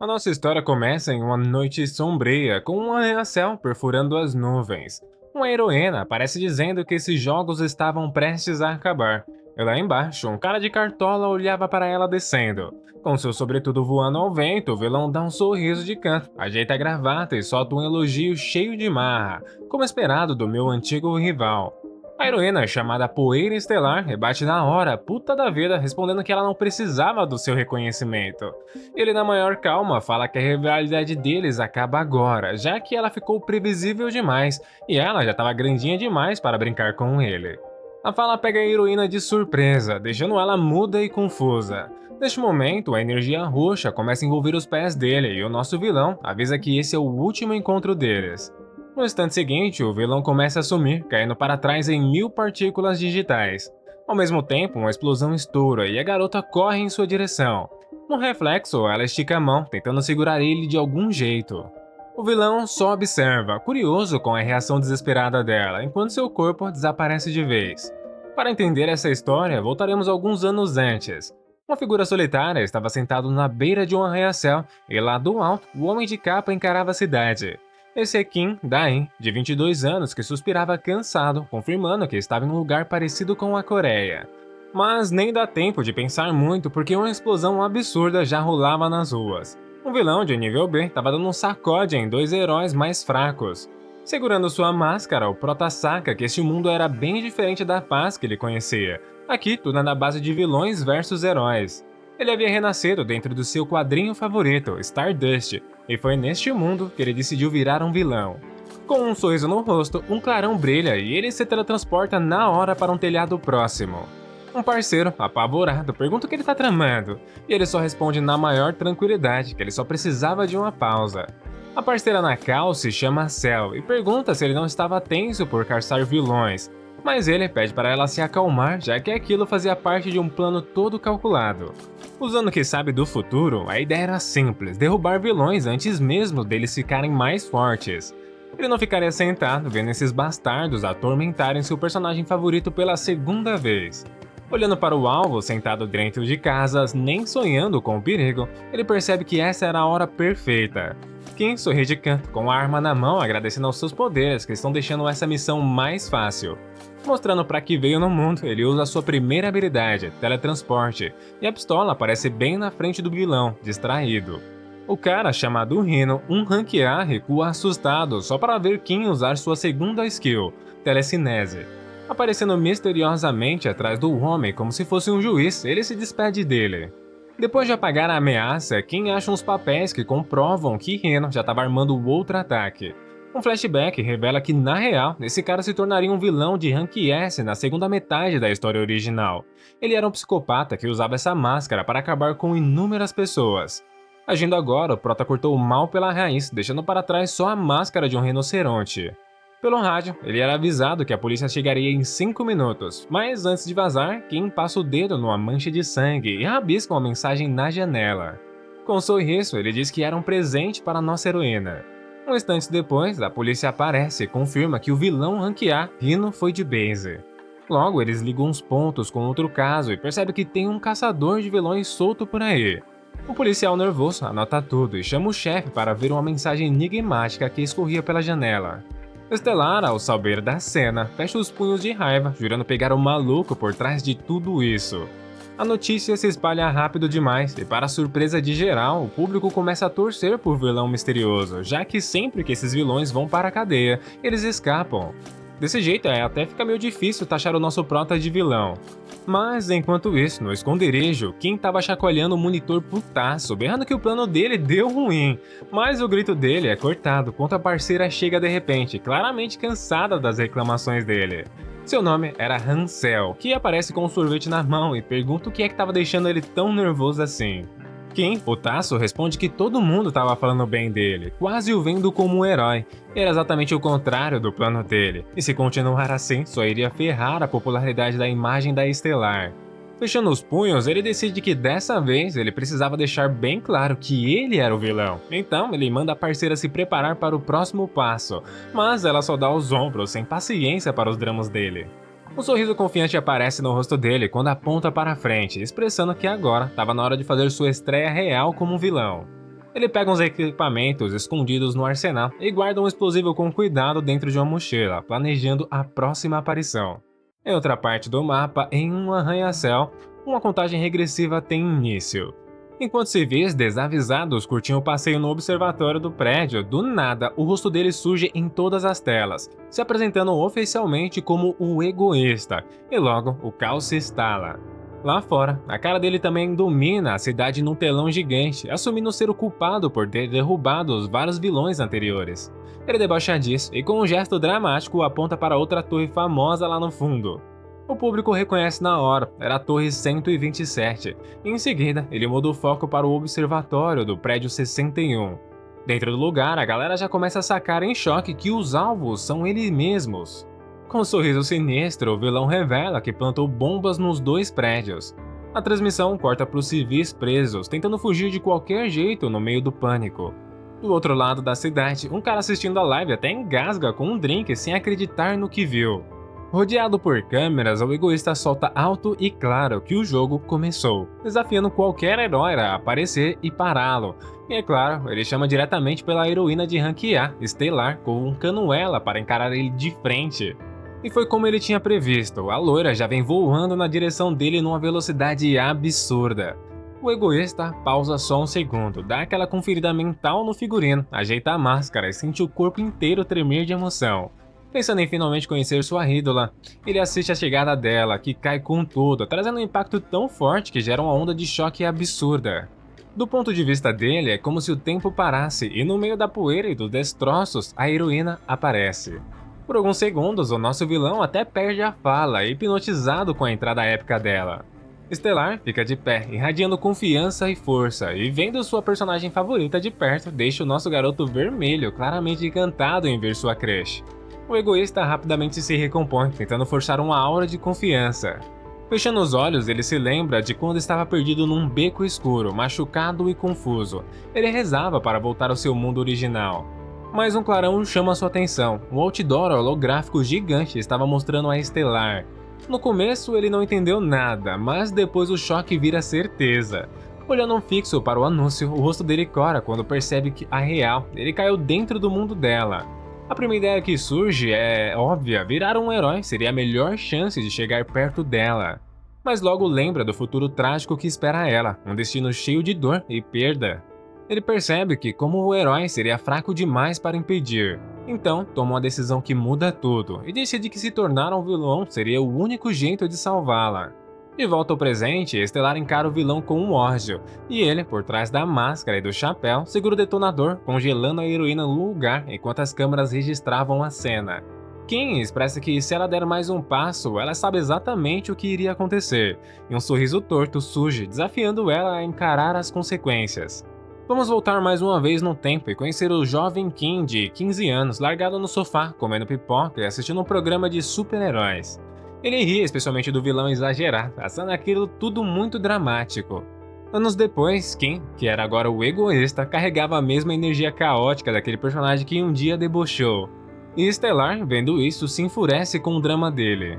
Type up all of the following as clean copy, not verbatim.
A nossa história começa em uma noite sombria, com um arranha-céu perfurando as nuvens. Uma heroína aparece dizendo que esses jogos estavam prestes a acabar. E lá embaixo, um cara de cartola olhava para ela descendo. Com seu sobretudo voando ao vento, o vilão dá um sorriso de canto, ajeita a gravata e solta um elogio cheio de marra, como esperado do meu antigo rival. A heroína, chamada Poeira Estelar, rebate na hora, puta da vida, respondendo que ela não precisava do seu reconhecimento. Ele, na maior calma, fala que a rivalidade deles acaba agora, já que ela ficou previsível demais e ela já estava grandinha demais para brincar com ele. A fala pega a heroína de surpresa, deixando ela muda e confusa. Neste momento, a energia roxa começa a envolver os pés dele e o nosso vilão avisa que esse é o último encontro deles. No instante seguinte, o vilão começa a sumir, caindo para trás em 1000 partículas digitais. Ao mesmo tempo, uma explosão estoura e a garota corre em sua direção. No reflexo, ela estica a mão, tentando segurar ele de algum jeito. O vilão só observa, curioso com a reação desesperada dela, enquanto seu corpo desaparece de vez. Para entender essa história, voltaremos alguns anos antes. Uma figura solitária estava sentado na beira de um arranha-céu, e lá do alto, o homem de capa encarava a cidade. Esse é Kim Dae, de 22 anos, que suspirava cansado, confirmando que estava em um lugar parecido com a Coreia. Mas nem dá tempo de pensar muito porque uma explosão absurda já rolava nas ruas. Um vilão de nível B estava dando um sacode em dois heróis mais fracos. Segurando sua máscara, o Prota saca que este mundo era bem diferente da paz que ele conhecia. Aqui tudo é na base de vilões versus heróis. Ele havia renascido dentro do seu quadrinho favorito, Stardust, e foi neste mundo que ele decidiu virar um vilão. Com um sorriso no rosto, um clarão brilha e ele se teletransporta na hora para um telhado próximo. Um parceiro, apavorado, pergunta o que ele está tramando, e ele só responde na maior tranquilidade que ele só precisava de uma pausa. A parceira na cal se chama Cell e pergunta se ele não estava tenso por caçar vilões, mas ele pede para ela se acalmar, já que aquilo fazia parte de um plano todo calculado. Usando o que sabe do futuro, a ideia era simples: derrubar vilões antes mesmo deles ficarem mais fortes. Ele não ficaria sentado vendo esses bastardos atormentarem seu personagem favorito pela segunda vez. Olhando para o alvo sentado dentro de casa, nem sonhando com o perigo, ele percebe que essa era a hora perfeita. Kim sorri de canto, com a arma na mão, agradecendo aos seus poderes que estão deixando essa missão mais fácil. Mostrando para que veio no mundo, ele usa a sua primeira habilidade, teletransporte, e a pistola aparece bem na frente do vilão, distraído. O cara, chamado Rino, um rank A, recua assustado só para ver Kim usar sua segunda skill, telecinese. Aparecendo misteriosamente atrás do homem como se fosse um juiz, ele se despede dele. Depois de apagar a ameaça, Kim acha uns papéis que comprovam que Reno já estava armando outro ataque. Um flashback revela que, na real, esse cara se tornaria um vilão de rank S na segunda metade da história original. Ele era um psicopata que usava essa máscara para acabar com inúmeras pessoas. Agindo agora, o Prota cortou o mal pela raiz, deixando para trás só a máscara de um rinoceronte. Pelo rádio, ele era avisado que a polícia chegaria em 5 minutos, mas antes de vazar, Kim passa o dedo numa mancha de sangue e rabisca uma mensagem na janela. Com um sorriso, ele diz que era um presente para nossa heroína. Um instante depois, a polícia aparece e confirma que o vilão rank A, Rino, foi de base. Logo, eles ligam uns pontos com outro caso e percebem que tem um caçador de vilões solto por aí. O policial nervoso anota tudo e chama o chefe para ver uma mensagem enigmática que escorria pela janela. Estelar, ao saber da cena, fecha os punhos de raiva, jurando pegar o maluco por trás de tudo isso. A notícia se espalha rápido demais e, para a surpresa de geral, o público começa a torcer por vilão misterioso, já que sempre que esses vilões vão para a cadeia, eles escapam. Desse jeito, até fica meio difícil taxar o nosso prota de vilão. Mas, enquanto isso, no esconderijo, Kim estava chacoalhando o monitor putaço, berrando que o plano dele deu ruim. Mas o grito dele é cortado quando a parceira chega de repente, claramente cansada das reclamações dele. Seu nome era Hansel, que aparece com um sorvete na mão e pergunta o que é que estava deixando ele tão nervoso assim. Kim, putaço, responde que todo mundo estava falando bem dele, quase o vendo como um herói. Era exatamente o contrário do plano dele, e se continuar assim, só iria ferrar a popularidade da imagem da Estelar. Fechando os punhos, ele decide que dessa vez ele precisava deixar bem claro que ele era o vilão. Então ele manda a parceira se preparar para o próximo passo, mas ela só dá os ombros, sem paciência para os dramas dele. Um sorriso confiante aparece no rosto dele quando aponta para frente, expressando que agora estava na hora de fazer sua estreia real como um vilão. Ele pega uns equipamentos escondidos no arsenal e guarda um explosivo com cuidado dentro de uma mochila, planejando a próxima aparição. Em outra parte do mapa, em um arranha-céu, uma contagem regressiva tem início. Enquanto civis desavisados curtiam o passeio no observatório do prédio, do nada o rosto dele surge em todas as telas, se apresentando oficialmente como o egoísta, e logo o caos se instala. Lá fora, a cara dele também domina a cidade num telão gigante, assumindo ser o culpado por ter derrubado os vários vilões anteriores. Ele debocha disso e com um gesto dramático aponta para outra torre famosa lá no fundo. O público reconhece na hora, era a Torre 127, e em seguida ele muda o foco para o observatório do prédio 61. Dentro do lugar, a galera já começa a sacar em choque que os alvos são eles mesmos. Com um sorriso sinistro, o vilão revela que plantou bombas nos dois prédios. A transmissão corta para os civis presos, tentando fugir de qualquer jeito no meio do pânico. Do outro lado da cidade, um cara assistindo a live até engasga com um drink sem acreditar no que viu. Rodeado por câmeras, o egoísta solta alto e claro que o jogo começou, desafiando qualquer herói a aparecer e pará-lo. E é claro, ele chama diretamente pela heroína de rank A, Stellar, com um canuela para encarar ele de frente. E foi como ele tinha previsto, a loira já vem voando na direção dele numa velocidade absurda. O egoísta pausa só um segundo, dá aquela conferida mental no figurino, ajeita a máscara e sente o corpo inteiro tremer de emoção. Pensando em finalmente conhecer sua ídola, ele assiste a chegada dela, que cai com tudo, trazendo um impacto tão forte que gera uma onda de choque absurda. Do ponto de vista dele, é como se o tempo parasse e no meio da poeira e dos destroços, a heroína aparece. Por alguns segundos, o nosso vilão até perde a fala, hipnotizado com a entrada épica dela. Stellar fica de pé, irradiando confiança e força, e vendo sua personagem favorita de perto, deixa o nosso garoto vermelho claramente encantado em ver sua crush. O egoísta rapidamente se recompõe, tentando forçar uma aura de confiança. Fechando os olhos, ele se lembra de quando estava perdido num beco escuro, machucado e confuso. Ele rezava para voltar ao seu mundo original. Mas um clarão chama sua atenção. Um outdoor holográfico gigante estava mostrando a Stellar. No começo ele não entendeu nada, mas depois o choque vira certeza. Olhando fixo para o anúncio, o rosto dele cora quando percebe que a real, ele caiu dentro do mundo dela. A primeira ideia que surge é óbvia, virar um herói seria a melhor chance de chegar perto dela. Mas logo lembra do futuro trágico que espera ela, um destino cheio de dor e perda. Ele percebe que, como o herói, seria fraco demais para impedir. Então, toma uma decisão que muda tudo e decide que se tornar um vilão seria o único jeito de salvá-la. De volta ao presente, Stellar encara o vilão com um ódio, e ele, por trás da máscara e do chapéu, segura o detonador, congelando a heroína no lugar enquanto as câmeras registravam a cena. Kim expressa que se ela der mais um passo, ela sabe exatamente o que iria acontecer, e um sorriso torto surge, desafiando ela a encarar as consequências. Vamos voltar mais uma vez no tempo e conhecer o jovem Kim de 15 anos largado no sofá, comendo pipoca e assistindo um programa de super-heróis. Ele ri especialmente do vilão exagerado, achando aquilo tudo muito dramático. Anos depois, Kim, que era agora o egoísta, carregava a mesma energia caótica daquele personagem que um dia debochou. E Stellar, vendo isso, se enfurece com o drama dele.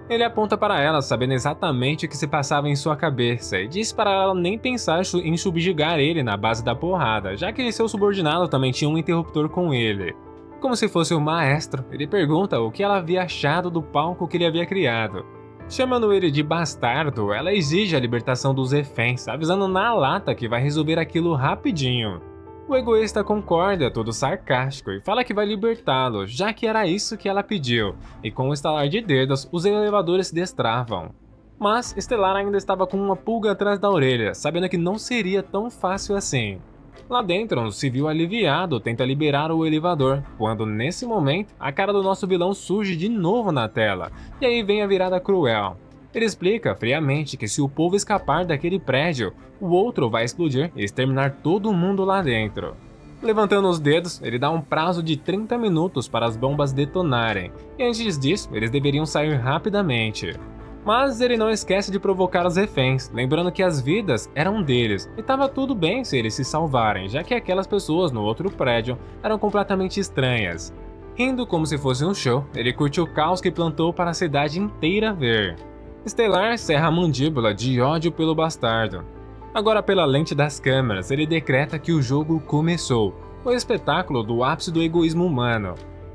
Ele aponta para ela, sabendo exatamente o que se passava em sua cabeça, e diz para ela nem pensar em subjugar ele na base da porrada, já que seu subordinado também tinha um interruptor com ele. Como se fosse o maestro, ele pergunta o que ela havia achado do palco que ele havia criado. Chamando ele de bastardo, ela exige a libertação dos reféns, avisando na lata que vai resolver aquilo rapidinho. O egoísta concorda, todo sarcástico, e fala que vai libertá-lo, já que era isso que ela pediu, e com um estalar de dedos, os elevadores se destravam. Mas Stellar ainda estava com uma pulga atrás da orelha, sabendo que não seria tão fácil assim. Lá dentro, um civil aliviado tenta liberar o elevador, quando nesse momento, a cara do nosso vilão surge de novo na tela, e aí vem a virada cruel. Ele explica friamente que se o povo escapar daquele prédio, o outro vai explodir e exterminar todo mundo lá dentro. Levantando os dedos, ele dá um prazo de 30 minutos para as bombas detonarem, e antes disso, eles deveriam sair rapidamente. Mas ele não esquece de provocar os reféns, lembrando que as vidas eram deles, e estava tudo bem se eles se salvarem, já que aquelas pessoas no outro prédio eram completamente estranhas. Rindo como se fosse um show, ele curte o caos que plantou para a cidade inteira ver. Stellar cerra a mandíbula de ódio pelo bastardo. Agora, pela lente das câmeras, ele decreta que o jogo começou, o espetáculo do ápice do egoísmo humano.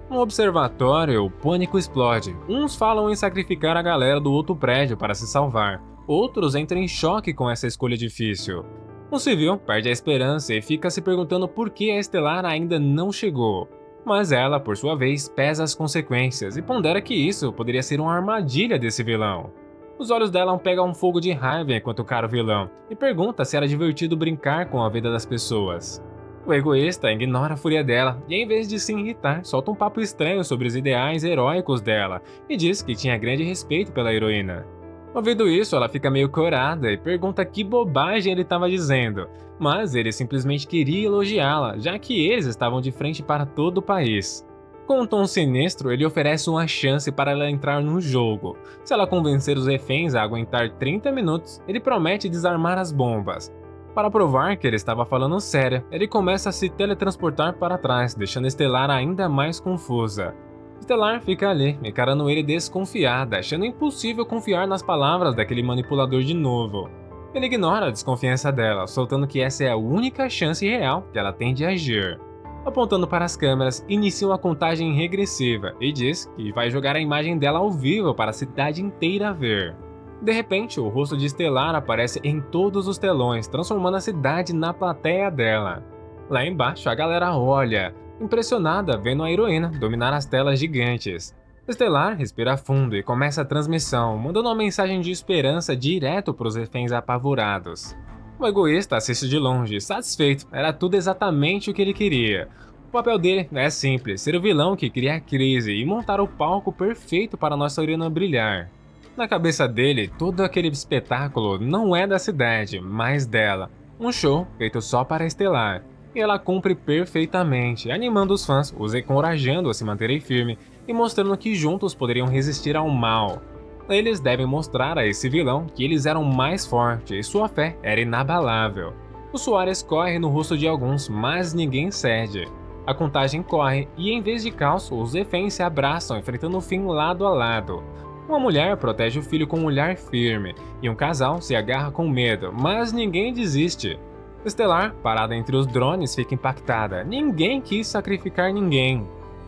No observatório, o pânico explode. Uns falam em sacrificar a galera do outro prédio para se salvar, outros entram em choque com essa escolha difícil. O civil perde a esperança e fica se perguntando por que a Estelar ainda não chegou. Mas ela, por sua vez, pesa as consequências e pondera que isso poderia ser uma armadilha desse vilão. Os olhos dela pegam um fogo de raiva enquanto cara o vilão e pergunta se era divertido brincar com a vida das pessoas. O egoísta ignora a fúria dela e, em vez de se irritar, solta um papo estranho sobre os ideais heróicos dela e diz que tinha grande respeito pela heroína. Ouvindo isso, ela fica meio corada e pergunta que bobagem ele estava dizendo, mas ele simplesmente queria elogiá-la, já que eles estavam de frente para todo o país. Com um tom sinistro, ele oferece uma chance para ela entrar no jogo. Se ela convencer os reféns a aguentar 30 minutos, ele promete desarmar as bombas. Para provar que ele estava falando sério, ele começa a se teletransportar para trás, deixando Estelar ainda mais confusa. Estelar fica ali, encarando ele desconfiada, achando impossível confiar nas palavras daquele manipulador de novo. Ele ignora a desconfiança dela, soltando que essa é a única chance real que ela tem de agir. Apontando para as câmeras, inicia uma contagem regressiva e diz que vai jogar a imagem dela ao vivo para a cidade inteira ver. De repente, o rosto de Estelar aparece em todos os telões, transformando a cidade na plateia dela. Lá embaixo, a galera olha, impressionada vendo a heroína dominar as telas gigantes. Estelar respira fundo e começa a transmissão, mandando uma mensagem de esperança direto para os reféns apavorados. O egoísta assiste de longe, satisfeito, era tudo exatamente o que ele queria. O papel dele é simples, ser o vilão que cria a crise e montar o palco perfeito para nossa heroína brilhar. Na cabeça dele, todo aquele espetáculo não é da cidade, mas dela. Um show feito só para Estelar. E ela cumpre perfeitamente, animando os fãs, os encorajando a se manterem firmes e mostrando que juntos poderiam resistir ao mal. Eles devem mostrar a esse vilão que eles eram mais fortes e sua fé era inabalável. O suor escorre no rosto de alguns, mas ninguém cede. A contagem corre e, em vez de caos, os reféns se abraçam enfrentando o fim lado a lado. Uma mulher protege o filho com um olhar firme, e um casal se agarra com medo, mas ninguém desiste. Estelar, parada entre os drones, fica impactada. Ninguém quis sacrificar ninguém.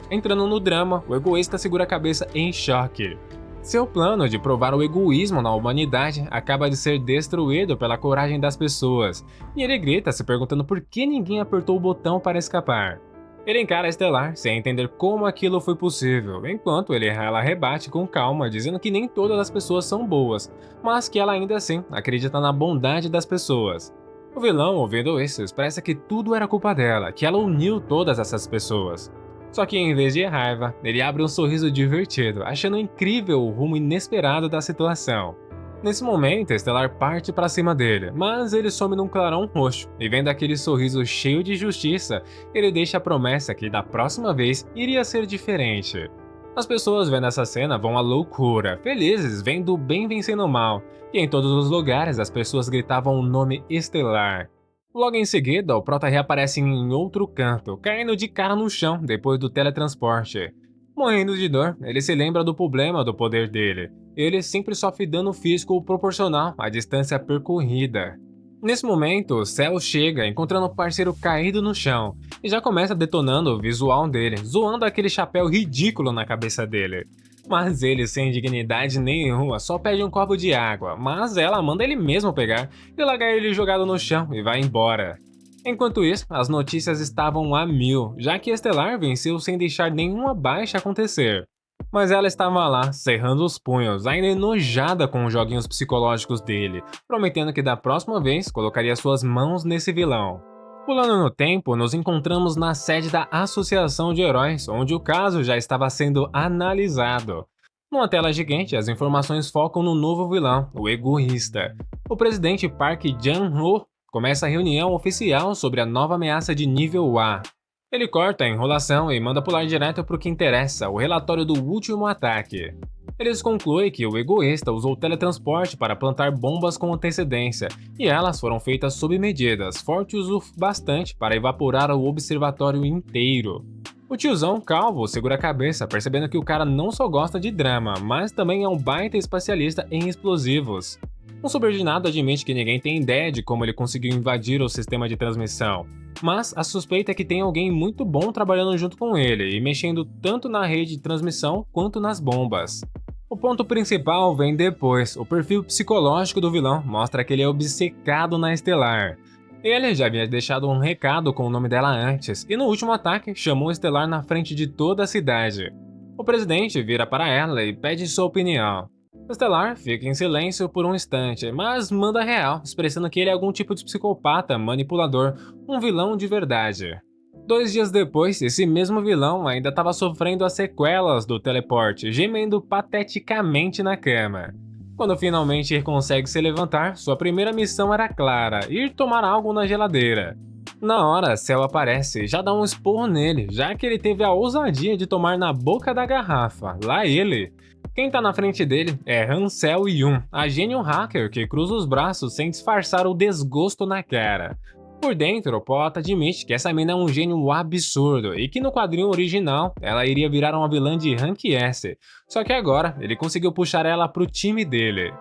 Entrando no drama, o egoísta segura a cabeça em choque. Seu plano de provar o egoísmo na humanidade acaba de ser destruído pela coragem das pessoas, e ele grita se perguntando por que ninguém apertou o botão para escapar. Ele encara a Estelar sem entender como aquilo foi possível, enquanto ela rebate com calma, dizendo que nem todas as pessoas são boas, mas que ela ainda assim acredita na bondade das pessoas. O vilão, ouvindo isso, expressa que tudo era culpa dela, que ela uniu todas essas pessoas. Só que em vez de raiva, ele abre um sorriso divertido, achando incrível o rumo inesperado da situação. Nesse momento, Estelar parte para cima dele, mas ele some num clarão roxo, e vendo aquele sorriso cheio de justiça, ele deixa a promessa que da próxima vez iria ser diferente. As pessoas vendo essa cena vão à loucura, felizes vendo o bem vencendo o mal, e em todos os lugares as pessoas gritavam o nome Estelar. Logo em seguida, o prota reaparece em outro canto, caindo de cara no chão depois do teletransporte. Morrendo de dor, ele se lembra do problema do poder dele. Ele sempre sofre dano físico proporcional à distância percorrida. Nesse momento, o Cell chega, encontrando o parceiro caído no chão, e já começa detonando o visual dele, zoando aquele chapéu ridículo na cabeça dele. Mas ele, sem dignidade nenhuma, só pede um copo de água, mas ela manda ele mesmo pegar e largar ele jogado no chão e vai embora. Enquanto isso, as notícias estavam a mil, já que Estelar venceu sem deixar nenhuma baixa acontecer. Mas ela estava lá, cerrando os punhos, ainda enojada com os joguinhos psicológicos dele, prometendo que da próxima vez colocaria suas mãos nesse vilão. Pulando no tempo, nos encontramos na sede da Associação de Heróis, onde o caso já estava sendo analisado. Numa tela gigante, as informações focam no novo vilão, o egoísta. O presidente Park Chan-ho começa a reunião oficial sobre a nova ameaça de nível A. Ele corta a enrolação e manda pular direto para o que interessa, o relatório do último ataque. Eles concluem que o egoísta usou o teletransporte para plantar bombas com antecedência, e elas foram feitas sob medidas, fortes o bastante para evaporar o observatório inteiro. O tiozão calvo segura a cabeça, percebendo que o cara não só gosta de drama, mas também é um baita especialista em explosivos. Um subordinado admite que ninguém tem ideia de como ele conseguiu invadir o sistema de transmissão, mas a suspeita é que tem alguém muito bom trabalhando junto com ele e mexendo tanto na rede de transmissão quanto nas bombas. O ponto principal vem depois. O perfil psicológico do vilão mostra que ele é obcecado na Estelar. Ele já havia deixado um recado com o nome dela antes, e no último ataque chamou Estelar na frente de toda a cidade. O presidente vira para ela e pede sua opinião. Estelar fica em silêncio por um instante, mas manda real, expressando que ele é algum tipo de psicopata, manipulador, um vilão de verdade. 2 dias depois, esse mesmo vilão ainda estava sofrendo as sequelas do teleporte, gemendo pateticamente na cama. Quando finalmente consegue se levantar, sua primeira missão era clara: ir tomar algo na geladeira. Na hora, Cell aparece e já dá um esporro nele, já que ele teve a ousadia de tomar na boca da garrafa. Lá ele. Quem tá na frente dele é Hansel Yun, a gênio hacker que cruza os braços sem disfarçar o desgosto na cara. Por dentro, o Pota admite que essa mina é um gênio absurdo e que no quadrinho original ela iria virar uma vilã de Rank S, só que agora ele conseguiu puxar ela pro time dele.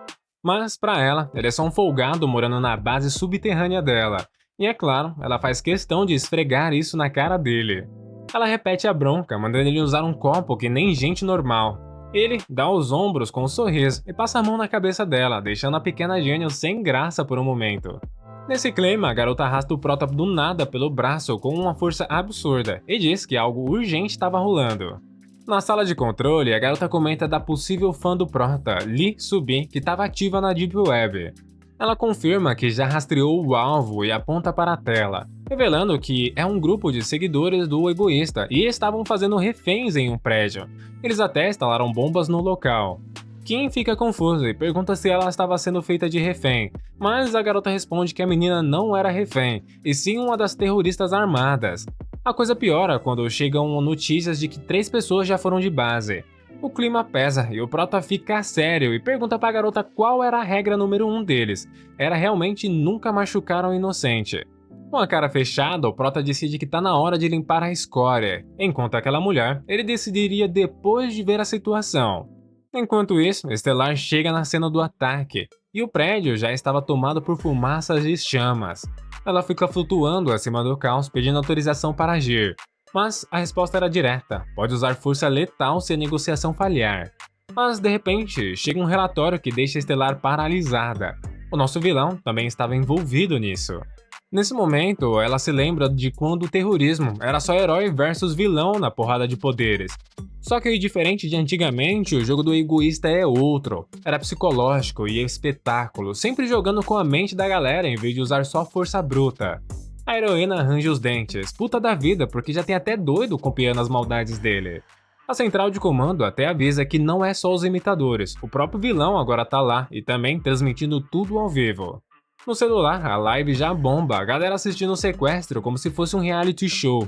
Mas pra ela, ele é só um folgado morando na base subterrânea dela, e é claro, ela faz questão de esfregar isso na cara dele. Ela repete a bronca, mandando ele usar um copo que nem gente normal. Ele dá os ombros com um sorriso e passa a mão na cabeça dela, deixando a pequena gênio sem graça por um momento. Nesse clima, a garota arrasta o Prota do nada pelo braço com uma força absurda e diz que algo urgente estava rolando. Na sala de controle, a garota comenta da possível fã do Prota, Lee Subin, que estava ativa na Deep Web. Ela confirma que já rastreou o alvo e aponta para a tela, revelando que é um grupo de seguidores do egoísta e estavam fazendo reféns em um prédio. Eles até instalaram bombas no local. Kim fica confusa e pergunta se ela estava sendo feita de refém, mas a garota responde que a menina não era refém, e sim uma das terroristas armadas. A coisa piora quando chegam notícias de que 3 pessoas já foram de base. O clima pesa e o Prota fica sério e pergunta para a garota qual era a regra número 1 deles. Era realmente nunca machucar um inocente. Com a cara fechada, o Prota decide que tá na hora de limpar a escória, enquanto aquela mulher, ele decidiria depois de ver a situação. Enquanto isso, Estelar chega na cena do ataque, e o prédio já estava tomado por fumaças e chamas. Ela fica flutuando acima do caos pedindo autorização para agir, mas a resposta era direta: pode usar força letal se a negociação falhar. Mas de repente, chega um relatório que deixa Estelar paralisada. O nosso vilão também estava envolvido nisso. Nesse momento, ela se lembra de quando o terrorismo era só herói versus vilão na porrada de poderes. Só que diferente de antigamente, o jogo do egoísta é outro. Era psicológico e espetáculo, sempre jogando com a mente da galera em vez de usar só força bruta. A heroína arranja os dentes, puta da vida porque já tem até doido copiando as maldades dele. A central de comando até avisa que não é só os imitadores, o próprio vilão agora tá lá e também transmitindo tudo ao vivo. No celular, a live já bomba, a galera assistindo o sequestro como se fosse um reality show.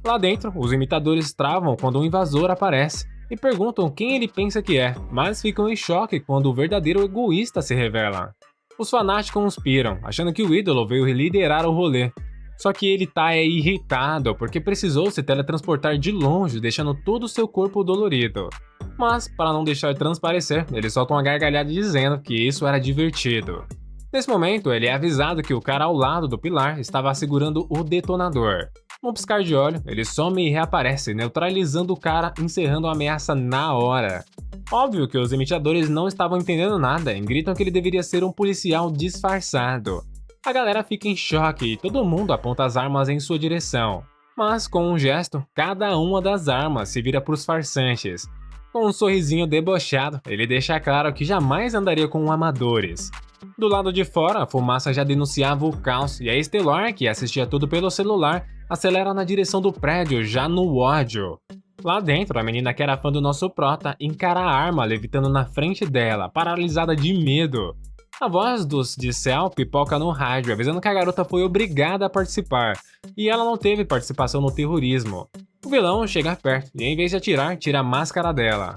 Lá dentro, os imitadores travam quando um invasor aparece e perguntam quem ele pensa que é, mas ficam em choque quando o verdadeiro egoísta se revela. Os fanáticos conspiram, achando que o ídolo veio liderar o rolê. Só que ele tá irritado porque precisou se teletransportar de longe, deixando todo o seu corpo dolorido. Mas, para não deixar transparecer, ele solta uma gargalhada dizendo que isso era divertido. Nesse momento, ele é avisado que o cara ao lado do pilar estava segurando o detonador. Num piscar de olho, ele some e reaparece, neutralizando o cara, encerrando a ameaça na hora. Óbvio que os imitadores não estavam entendendo nada e gritam que ele deveria ser um policial disfarçado. A galera fica em choque e todo mundo aponta as armas em sua direção. Mas com um gesto, cada uma das armas se vira para os farsantes. Com um sorrisinho debochado, ele deixa claro que jamais andaria com amadores. Do lado de fora, a fumaça já denunciava o caos e a Estelar, que assistia tudo pelo celular, acelera na direção do prédio, já no ódio. Lá dentro, a menina que era fã do nosso Prota encara a arma levitando na frente dela, paralisada de medo. A voz de Cell pipoca no rádio, avisando que a garota foi obrigada a participar, e ela não teve participação no terrorismo. O vilão chega perto e, em vez de atirar, tira a máscara dela.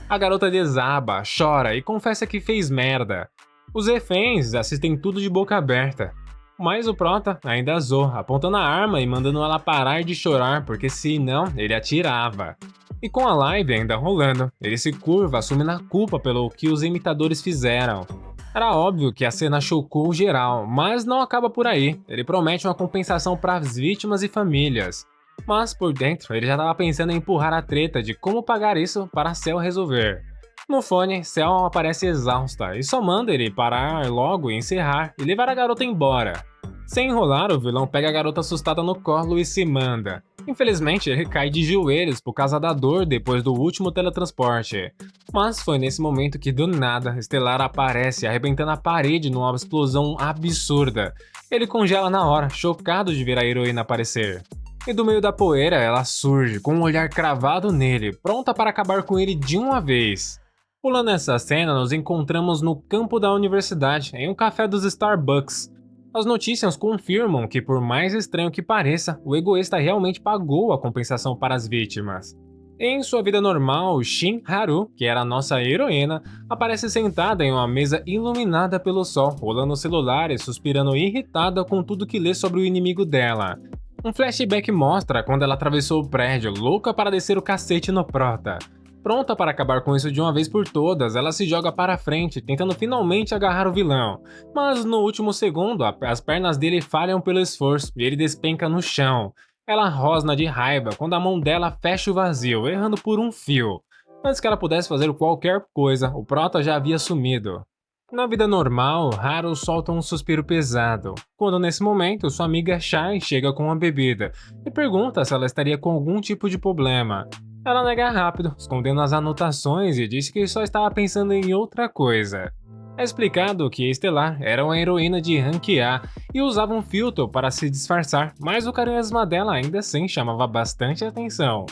A garota desaba, chora e confessa que fez merda. Os reféns assistem tudo de boca aberta, mas o Prota ainda zoa, apontando a arma e mandando ela parar de chorar, porque senão ele atirava. E com a live ainda rolando, ele se curva assumindo a culpa pelo que os imitadores fizeram. Era óbvio que a cena chocou geral, mas não acaba por aí. Ele promete uma compensação para as vítimas e famílias. Mas por dentro, ele já estava pensando em empurrar a treta de como pagar isso para Cell resolver. No fone, Cell aparece exausta e só manda ele parar logo e encerrar e levar a garota embora. Sem enrolar, o vilão pega a garota assustada no colo e se manda. Infelizmente, ele cai de joelhos por causa da dor depois do último teletransporte. Mas foi nesse momento que, do nada, Stellar aparece, arrebentando a parede numa explosão absurda. Ele congela na hora, chocado de ver a heroína aparecer. E do meio da poeira, ela surge, com um olhar cravado nele, pronta para acabar com ele de uma vez. Pulando essa cena, nos encontramos no campo da universidade, em um café dos Starbucks. As notícias confirmam que, por mais estranho que pareça, o egoísta realmente pagou a compensação para as vítimas. Em sua vida normal, Shin Haru, que era a nossa heroína, aparece sentada em uma mesa iluminada pelo sol, rolando o celular e suspirando irritada com tudo que lê sobre o inimigo dela. Um flashback mostra quando ela atravessou o prédio, louca para descer o cacete no prota. Pronta para acabar com isso de uma vez por todas, ela se joga para frente, tentando finalmente agarrar o vilão. Mas no último segundo, as pernas dele falham pelo esforço e ele despenca no chão. Ela rosna de raiva quando a mão dela fecha o vazio, errando por um fio. Antes que ela pudesse fazer qualquer coisa, o prota já havia sumido. Na vida normal, Haru solta um suspiro pesado, quando nesse momento sua amiga Shai chega com uma bebida e pergunta se ela estaria com algum tipo de problema. Ela nega rápido, escondendo as anotações e diz que só estava pensando em outra coisa. É explicado que Stellar era uma heroína de rank A e usava um filtro para se disfarçar, mas o carisma dela ainda assim chamava bastante atenção.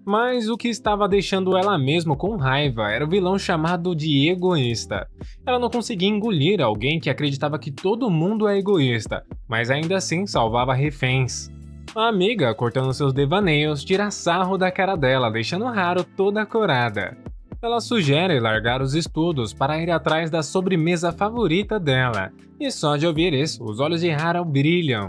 Mas o que estava deixando ela mesmo com raiva era o vilão chamado de egoísta. Ela não conseguia engolir alguém que acreditava que todo mundo é egoísta, mas ainda assim salvava reféns. A amiga, cortando seus devaneios, tira sarro da cara dela, deixando Haru toda corada. Ela sugere largar os estudos para ir atrás da sobremesa favorita dela, e só de ouvir isso, os olhos de Haru brilham.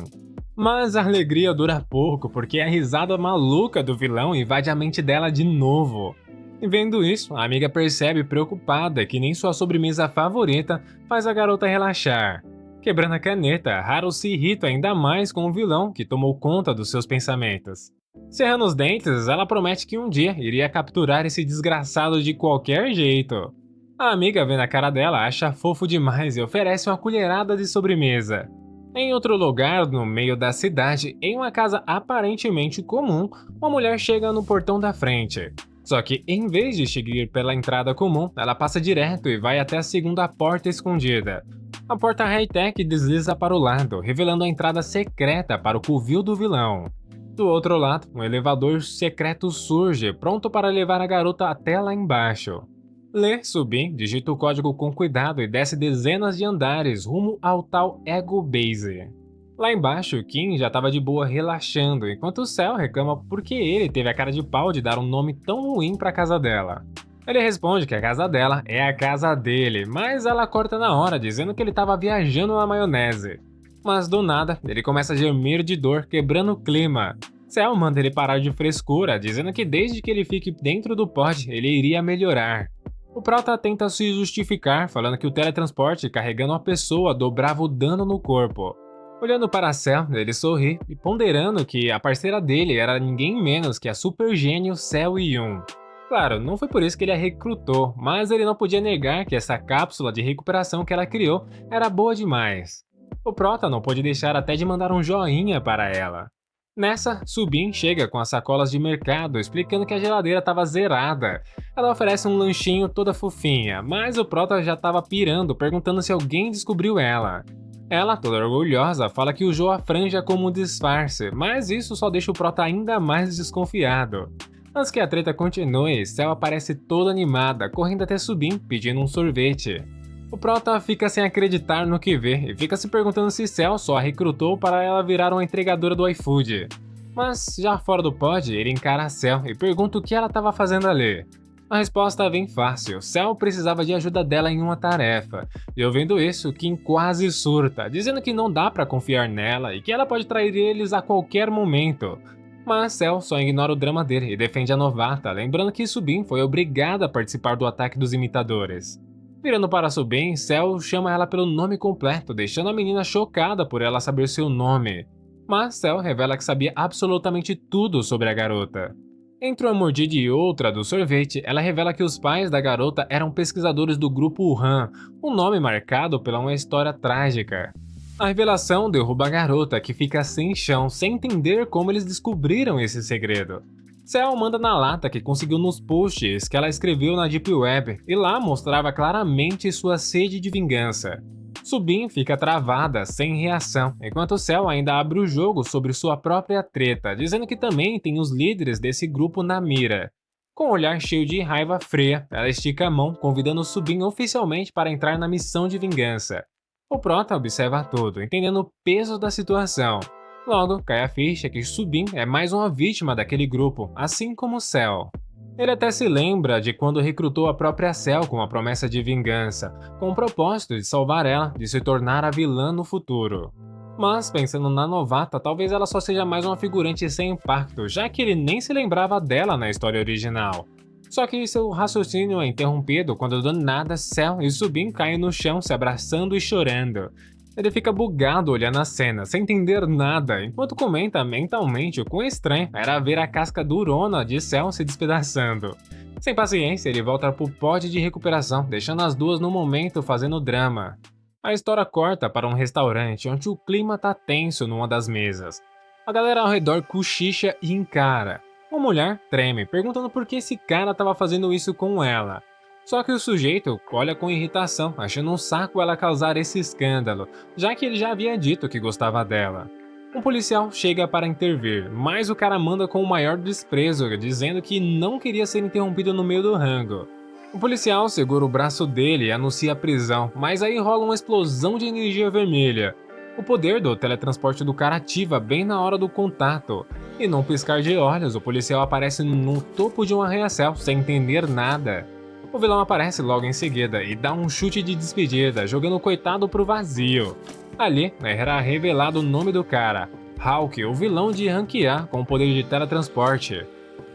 Mas a alegria dura pouco, porque a risada maluca do vilão invade a mente dela de novo. E vendo isso, a amiga percebe preocupada que nem sua sobremesa favorita faz a garota relaxar. Quebrando a caneta, Haru se irrita ainda mais com o vilão que tomou conta dos seus pensamentos. Cerrando os dentes, ela promete que um dia iria capturar esse desgraçado de qualquer jeito. A amiga, vendo a cara dela, acha fofo demais e oferece uma colherada de sobremesa. Em outro lugar, no meio da cidade, em uma casa aparentemente comum, uma mulher chega no portão da frente. Só que, em vez de seguir pela entrada comum, ela passa direto e vai até a segunda porta escondida. A porta high-tech desliza para o lado, revelando a entrada secreta para o covil do vilão. Do outro lado, um elevador secreto surge, pronto para levar a garota até lá embaixo. Lê, subir, digita o código com cuidado e desce dezenas de andares rumo ao tal Ego Base. Lá embaixo, Kim já estava de boa relaxando, enquanto o Cell reclama porque ele teve a cara de pau de dar um nome tão ruim para a casa dela. Ele responde que a casa dela é a casa dele, mas ela corta na hora, dizendo que ele estava viajando na maionese. Mas do nada, ele começa a gemer de dor, quebrando o clima. Cell manda ele parar de frescura, dizendo que desde que ele fique dentro do pod, ele iria melhorar. O prota tenta se justificar, falando que o teletransporte carregando uma pessoa dobrava o dano no corpo. Olhando para Cell, ele sorri e ponderando que a parceira dele era ninguém menos que a super gênio Cell Yun. Claro, não foi por isso que ele a recrutou, mas ele não podia negar que essa cápsula de recuperação que ela criou era boa demais. O prota não pôde deixar até de mandar um joinha para ela. Nessa, Subin chega com as sacolas de mercado, explicando que a geladeira estava zerada. Ela oferece um lanchinho toda fofinha, mas o prota já estava pirando, perguntando se alguém descobriu ela. Ela, toda orgulhosa, fala que usou a franja como um disfarce, mas isso só deixa o prota ainda mais desconfiado. Antes que a treta continue, Cell aparece toda animada, correndo até Subin, pedindo um sorvete. O prota fica sem acreditar no que vê e fica se perguntando se Cell só a recrutou para ela virar uma entregadora do iFood. Mas, já fora do pod, ele encara a Cell e pergunta o que ela estava fazendo ali. A resposta vem fácil, Cell precisava de ajuda dela em uma tarefa, e ouvindo isso, Kim quase surta, dizendo que não dá para confiar nela e que ela pode trair eles a qualquer momento. Mas Cell só ignora o drama dele e defende a novata, lembrando que Subin foi obrigada a participar do ataque dos imitadores. Virando para Subin, Cell chama ela pelo nome completo, deixando a menina chocada por ela saber seu nome. Mas Cell revela que sabia absolutamente tudo sobre a garota. Entre uma mordida e outra do sorvete, ela revela que os pais da garota eram pesquisadores do grupo Han, um nome marcado pela uma história trágica. A revelação derruba a garota, que fica sem chão, sem entender como eles descobriram esse segredo. Cell manda na lata que conseguiu nos posts que ela escreveu na Deep Web, e lá mostrava claramente sua sede de vingança. Subin fica travada, sem reação, enquanto Cell ainda abre o jogo sobre sua própria treta, dizendo que também tem os líderes desse grupo na mira. Com um olhar cheio de raiva fria, ela estica a mão, convidando Subin oficialmente para entrar na missão de vingança. O Prota observa tudo, entendendo o peso da situação. Logo, cai a ficha que Subin é mais uma vítima daquele grupo, assim como Cell. Ele até se lembra de quando recrutou a própria Cell com a promessa de vingança, com o propósito de salvar ela de se tornar a vilã no futuro. Mas, pensando na novata, talvez ela só seja mais uma figurante sem impacto, já que ele nem se lembrava dela na história original. Só que seu raciocínio é interrompido quando do nada Cell e Subin caem no chão se abraçando e chorando. Ele fica bugado olhando a cena, sem entender nada, enquanto comenta mentalmente o quão estranho era ver a casca durona de Cell se despedaçando. Sem paciência, ele volta pro pod de recuperação, deixando as duas no momento fazendo drama. A história corta para um restaurante onde o clima tá tenso numa das mesas. A galera ao redor cochicha e encara. Uma mulher treme, perguntando por que esse cara estava fazendo isso com ela. Só que o sujeito olha com irritação, achando um saco ela causar esse escândalo, já que ele já havia dito que gostava dela. Um policial chega para intervir, mas o cara manda com o maior desprezo, dizendo que não queria ser interrompido no meio do rango. O policial segura o braço dele e anuncia a prisão, mas aí rola uma explosão de energia vermelha. O poder do teletransporte do cara ativa bem na hora do contato, e num piscar de olhos, o policial aparece no topo de um arranha-céu sem entender nada. O vilão aparece logo em seguida e dá um chute de despedida, jogando o coitado pro vazio. Ali, era revelado o nome do cara, Hawk, o vilão de Rank A com o poder de teletransporte.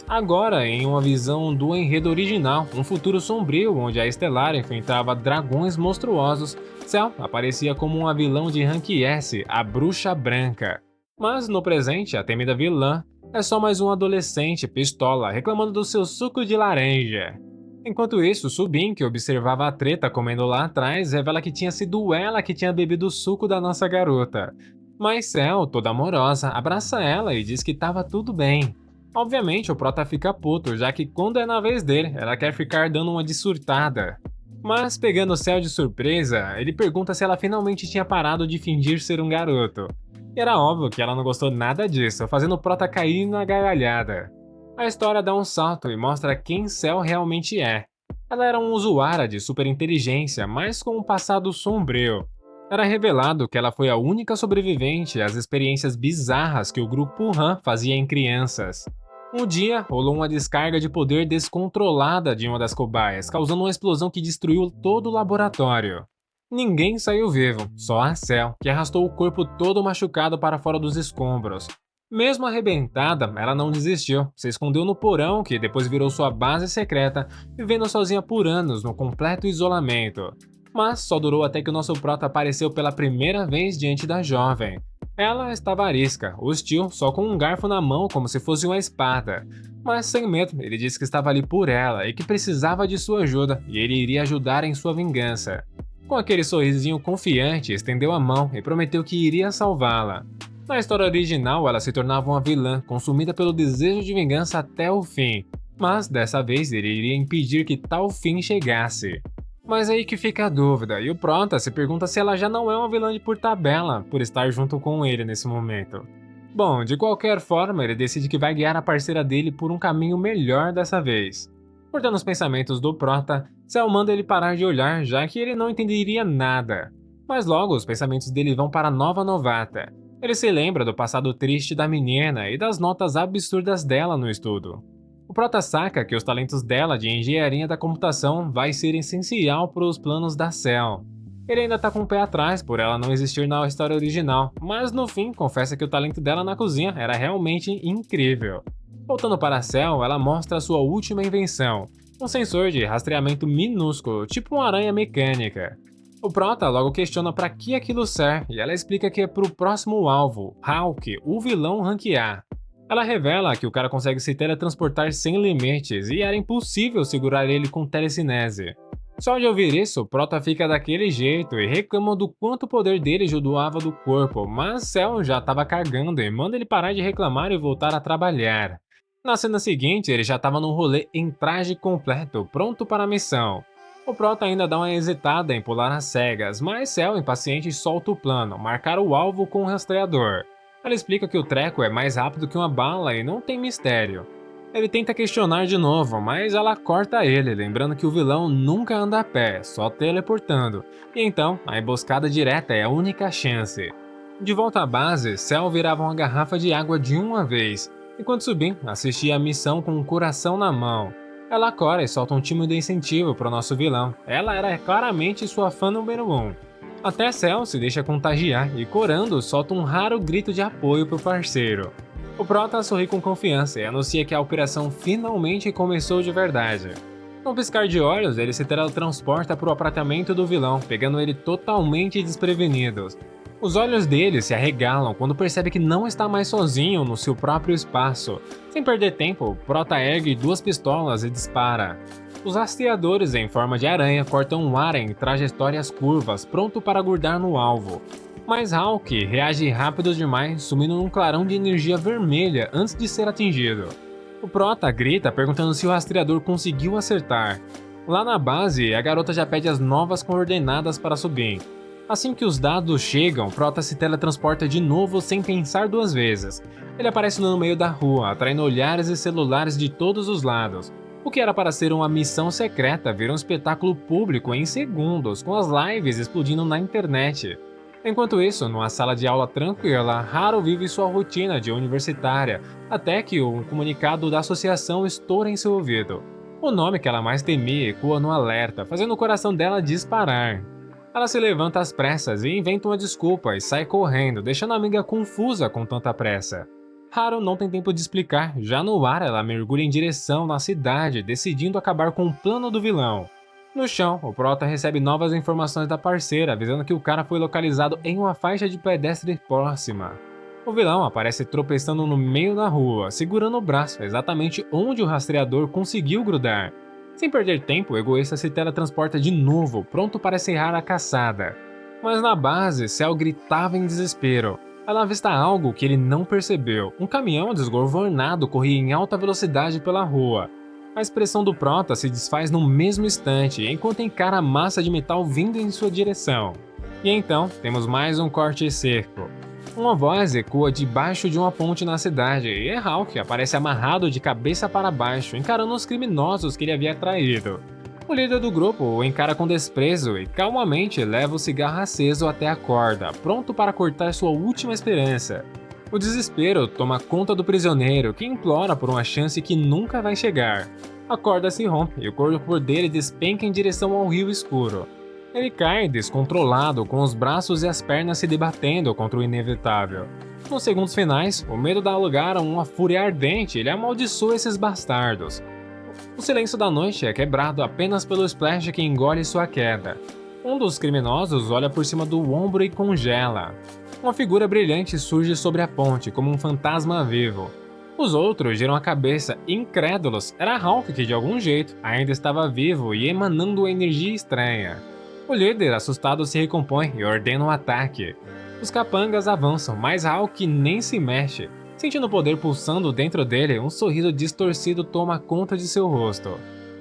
Agora, em uma visão do enredo original, um futuro sombrio onde a Estelar enfrentava dragões monstruosos, Cell aparecia como uma vilã de Rank S, a Bruxa Branca. Mas no presente, a temida vilã é só mais um adolescente pistola reclamando do seu suco de laranja. Enquanto isso, Subin, que observava a treta comendo lá atrás, revela que tinha sido ela que tinha bebido o suco da nossa garota. Mas Cell, toda amorosa, abraça ela e diz que tava tudo bem. Obviamente, o Prota fica puto, já que quando é na vez dele, ela quer ficar dando uma de surtada. Mas, pegando Cell de surpresa, ele pergunta se ela finalmente tinha parado de fingir ser um garoto. E era óbvio que ela não gostou nada disso, fazendo o Prota cair na gargalhada. A história dá um salto e mostra quem Cell realmente é. Ela era um usuária de superinteligência, mas com um passado sombrio. Era revelado que ela foi a única sobrevivente às experiências bizarras que o grupo Han fazia em crianças. Um dia, rolou uma descarga de poder descontrolada de uma das cobaias, causando uma explosão que destruiu todo o laboratório. Ninguém saiu vivo, só a Cell, que arrastou o corpo todo machucado para fora dos escombros. Mesmo arrebentada, ela não desistiu, se escondeu no porão que depois virou sua base secreta, vivendo sozinha por anos no completo isolamento. Mas só durou até que o nosso prota apareceu pela primeira vez diante da jovem. Ela estava arisca, hostil, só com um garfo na mão como se fosse uma espada. Mas sem medo, ele disse que estava ali por ela e que precisava de sua ajuda, e ele iria ajudar em sua vingança. Com aquele sorrisinho confiante, estendeu a mão e prometeu que iria salvá-la. Na história original, ela se tornava uma vilã, consumida pelo desejo de vingança até o fim. Mas dessa vez ele iria impedir que tal fim chegasse. Mas aí que fica a dúvida, e o Prota se pergunta se ela já não é uma vilã de por tabela, por estar junto com ele nesse momento. Bom, de qualquer forma, ele decide que vai guiar a parceira dele por um caminho melhor dessa vez. Cortando os pensamentos do Prota, Cell manda ele parar de olhar, já que ele não entenderia nada. Mas logo os pensamentos dele vão para a nova novata. Ele se lembra do passado triste da menina e das notas absurdas dela no estudo. O Prota saca que os talentos dela de engenharia da computação vai ser essencial para os planos da Cell. Ele ainda tá com o pé atrás por ela não existir na história original, mas no fim confessa que o talento dela na cozinha era realmente incrível. Voltando para a Cell, ela mostra sua última invenção, um sensor de rastreamento minúsculo, tipo uma aranha mecânica. O Prota logo questiona para que aquilo serve e ela explica que é para o próximo alvo, Hulk, o vilão ranquear. Ela revela que o cara consegue se teletransportar sem limites e era impossível segurar ele com telecinese. Só de ouvir isso, o Prota fica daquele jeito e reclama do quanto o poder dele judoava do corpo, mas Cell já estava cagando e manda ele parar de reclamar e voltar a trabalhar. Na cena seguinte, ele já estava num rolê em traje completo, pronto para a missão. O Prota ainda dá uma hesitada em pular as cegas, mas Cell, impaciente, solta o plano, marcar o alvo com o rastreador. Ela explica que o treco é mais rápido que uma bala e não tem mistério. Ele tenta questionar de novo, mas ela corta ele, lembrando que o vilão nunca anda a pé, só teleportando. E então, a emboscada direta é a única chance. De volta à base, Cell virava uma garrafa de água de uma vez. Enquanto Subin assistia a missão com o coração na mão. Ela cora e solta um tímido incentivo para o nosso vilão. Ela era claramente sua fã número 1. Até Cell se deixa contagiar e corando solta um raro grito de apoio pro parceiro. O Prota sorri com confiança e anuncia que a operação finalmente começou de verdade. Num piscar de olhos, ele se teletransporta para o apartamento do vilão, pegando ele totalmente desprevenido. Os olhos dele se arregalam quando percebe que não está mais sozinho no seu próprio espaço. Sem perder tempo, o Prota ergue 2 pistolas e dispara. Os rastreadores em forma de aranha cortam o ar em trajetórias curvas, pronto para grudar no alvo. Mas Hulk reage rápido demais, sumindo num clarão de energia vermelha antes de ser atingido. O Prota grita perguntando se o rastreador conseguiu acertar. Lá na base, a garota já pede as novas coordenadas para subir. Assim que os dados chegam, Prota se teletransporta de novo sem pensar 2 vezes. Ele aparece no meio da rua, atraindo olhares e celulares de todos os lados. O que era para ser uma missão secreta vira um espetáculo público em segundos, com as lives explodindo na internet. Enquanto isso, numa sala de aula tranquila, Haru vive sua rotina de universitária, até que um comunicado da associação estoura em seu ouvido. O nome que ela mais temia ecoa no alerta, fazendo o coração dela disparar. Ela se levanta às pressas e inventa uma desculpa e sai correndo, deixando a amiga confusa com tanta pressa. Haru não tem tempo de explicar, já no ar ela mergulha em direção na cidade, decidindo acabar com o plano do vilão. No chão, o Prota recebe novas informações da parceira, avisando que o cara foi localizado em uma faixa de pedestre próxima. O vilão aparece tropeçando no meio da rua, segurando o braço exatamente onde o rastreador conseguiu grudar. Sem perder tempo, o egoísta se teletransporta de novo, pronto para encerrar a caçada. Mas na base, Cell gritava em desespero. Ela avista algo que ele não percebeu. Um caminhão desgovernado corria em alta velocidade pela rua. A expressão do Prota se desfaz no mesmo instante, enquanto encara a massa de metal vindo em sua direção. E então, temos mais um corte seco. Uma voz ecoa debaixo de uma ponte na cidade, e Hulk aparece amarrado de cabeça para baixo, encarando os criminosos que ele havia traído. O líder do grupo o encara com desprezo e calmamente leva o cigarro aceso até a corda, pronto para cortar sua última esperança. O desespero toma conta do prisioneiro, que implora por uma chance que nunca vai chegar. A corda se rompe e o corpo dele despenca em direção ao rio escuro. Ele cai descontrolado, com os braços e as pernas se debatendo contra o inevitável. Nos segundos finais, o medo dá lugar a uma fúria ardente e ele amaldiçoa esses bastardos. O silêncio da noite é quebrado apenas pelo splash que engole sua queda. Um dos criminosos olha por cima do ombro e congela. Uma figura brilhante surge sobre a ponte, como um fantasma vivo. Os outros giram a cabeça, incrédulos. Era Hulk que, de algum jeito, ainda estava vivo e emanando uma energia estranha. O líder, assustado, se recompõe e ordena um ataque. Os capangas avançam, mas Hulk nem se mexe. Sentindo o poder pulsando dentro dele, um sorriso distorcido toma conta de seu rosto.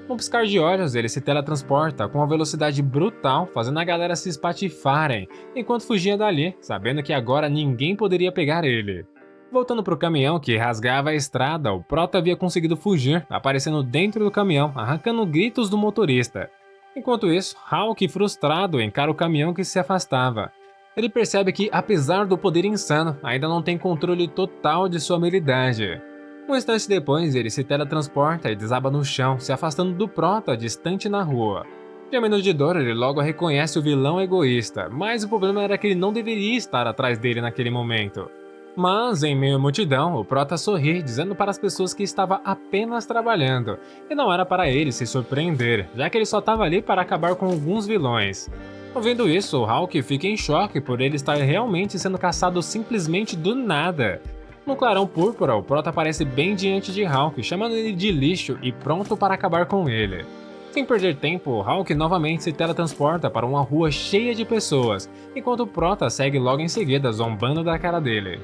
Num piscar de olhos, ele se teletransporta com uma velocidade brutal, fazendo a galera se espatifarem, enquanto fugia dali, sabendo que agora ninguém poderia pegar ele. Voltando para o caminhão que rasgava a estrada, o Prota havia conseguido fugir, aparecendo dentro do caminhão, arrancando gritos do motorista. Enquanto isso, Hulk, frustrado, encara o caminhão que se afastava. Ele percebe que, apesar do poder insano, ainda não tem controle total de sua habilidade. Um instante depois, ele se teletransporta e desaba no chão, se afastando do Prota distante na rua. Gemendo de dor, ele logo reconhece o vilão egoísta, mas o problema era que ele não deveria estar atrás dele naquele momento. Mas, em meio à multidão, o Prota sorri, dizendo para as pessoas que estava apenas trabalhando, e não era para ele se surpreender, já que ele só estava ali para acabar com alguns vilões. Ouvindo isso, o Hawk fica em choque por ele estar realmente sendo caçado simplesmente do nada. No clarão púrpura, o Prota aparece bem diante de Hawk, chamando ele de lixo e pronto para acabar com ele. Sem perder tempo, o Hawk novamente se teletransporta para uma rua cheia de pessoas, enquanto o Prota segue logo em seguida, zombando da cara dele.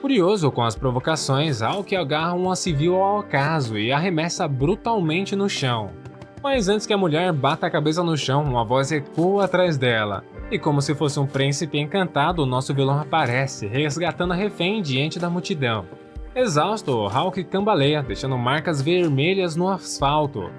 Furioso com as provocações, Hawk agarra uma civil ao acaso e arremessa brutalmente no chão. Mas antes que a mulher bata a cabeça no chão, uma voz ecoa atrás dela. E como se fosse um príncipe encantado, o nosso vilão aparece, resgatando a refém diante da multidão. Exausto, Hawk cambaleia, deixando marcas vermelhas no asfalto.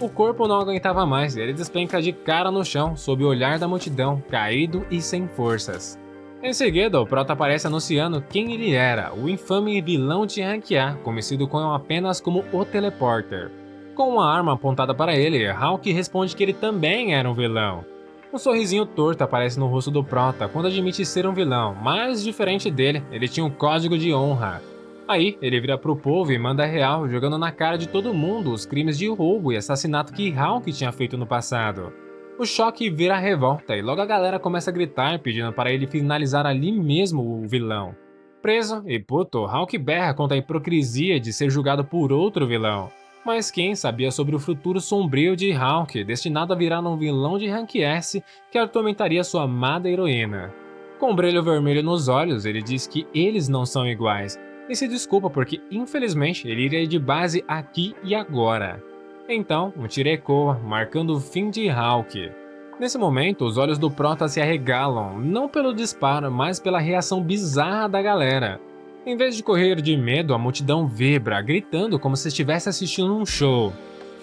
O corpo não aguentava mais e ele despenca de cara no chão, sob o olhar da multidão, caído e sem forças. Em seguida, o Prota aparece anunciando quem ele era, o infame vilão de ranquear, conhecido apenas como o Teleporter. Com uma arma apontada para ele, Hawk responde que ele também era um vilão. Um sorrisinho torto aparece no rosto do Prota quando admite ser um vilão, mas diferente dele, ele tinha um código de honra. Aí, ele vira pro povo e manda real, jogando na cara de todo mundo os crimes de roubo e assassinato que Hawk tinha feito no passado. O choque vira revolta e logo a galera começa a gritar pedindo para ele finalizar ali mesmo o vilão. Preso e puto, Hawk berra contra a hipocrisia de ser julgado por outro vilão. Mas quem sabia sobre o futuro sombrio de Hawk, destinado a virar um vilão de Rank S que atormentaria sua amada heroína. Com um brilho vermelho nos olhos, ele diz que eles não são iguais, e se desculpa porque infelizmente ele iria de base aqui e agora. Então, um tiro ecoa, marcando o fim de Hawk. Nesse momento, os olhos do Prota se arregalam, não pelo disparo, mas pela reação bizarra da galera. Em vez de correr de medo, a multidão vibra, gritando como se estivesse assistindo um show.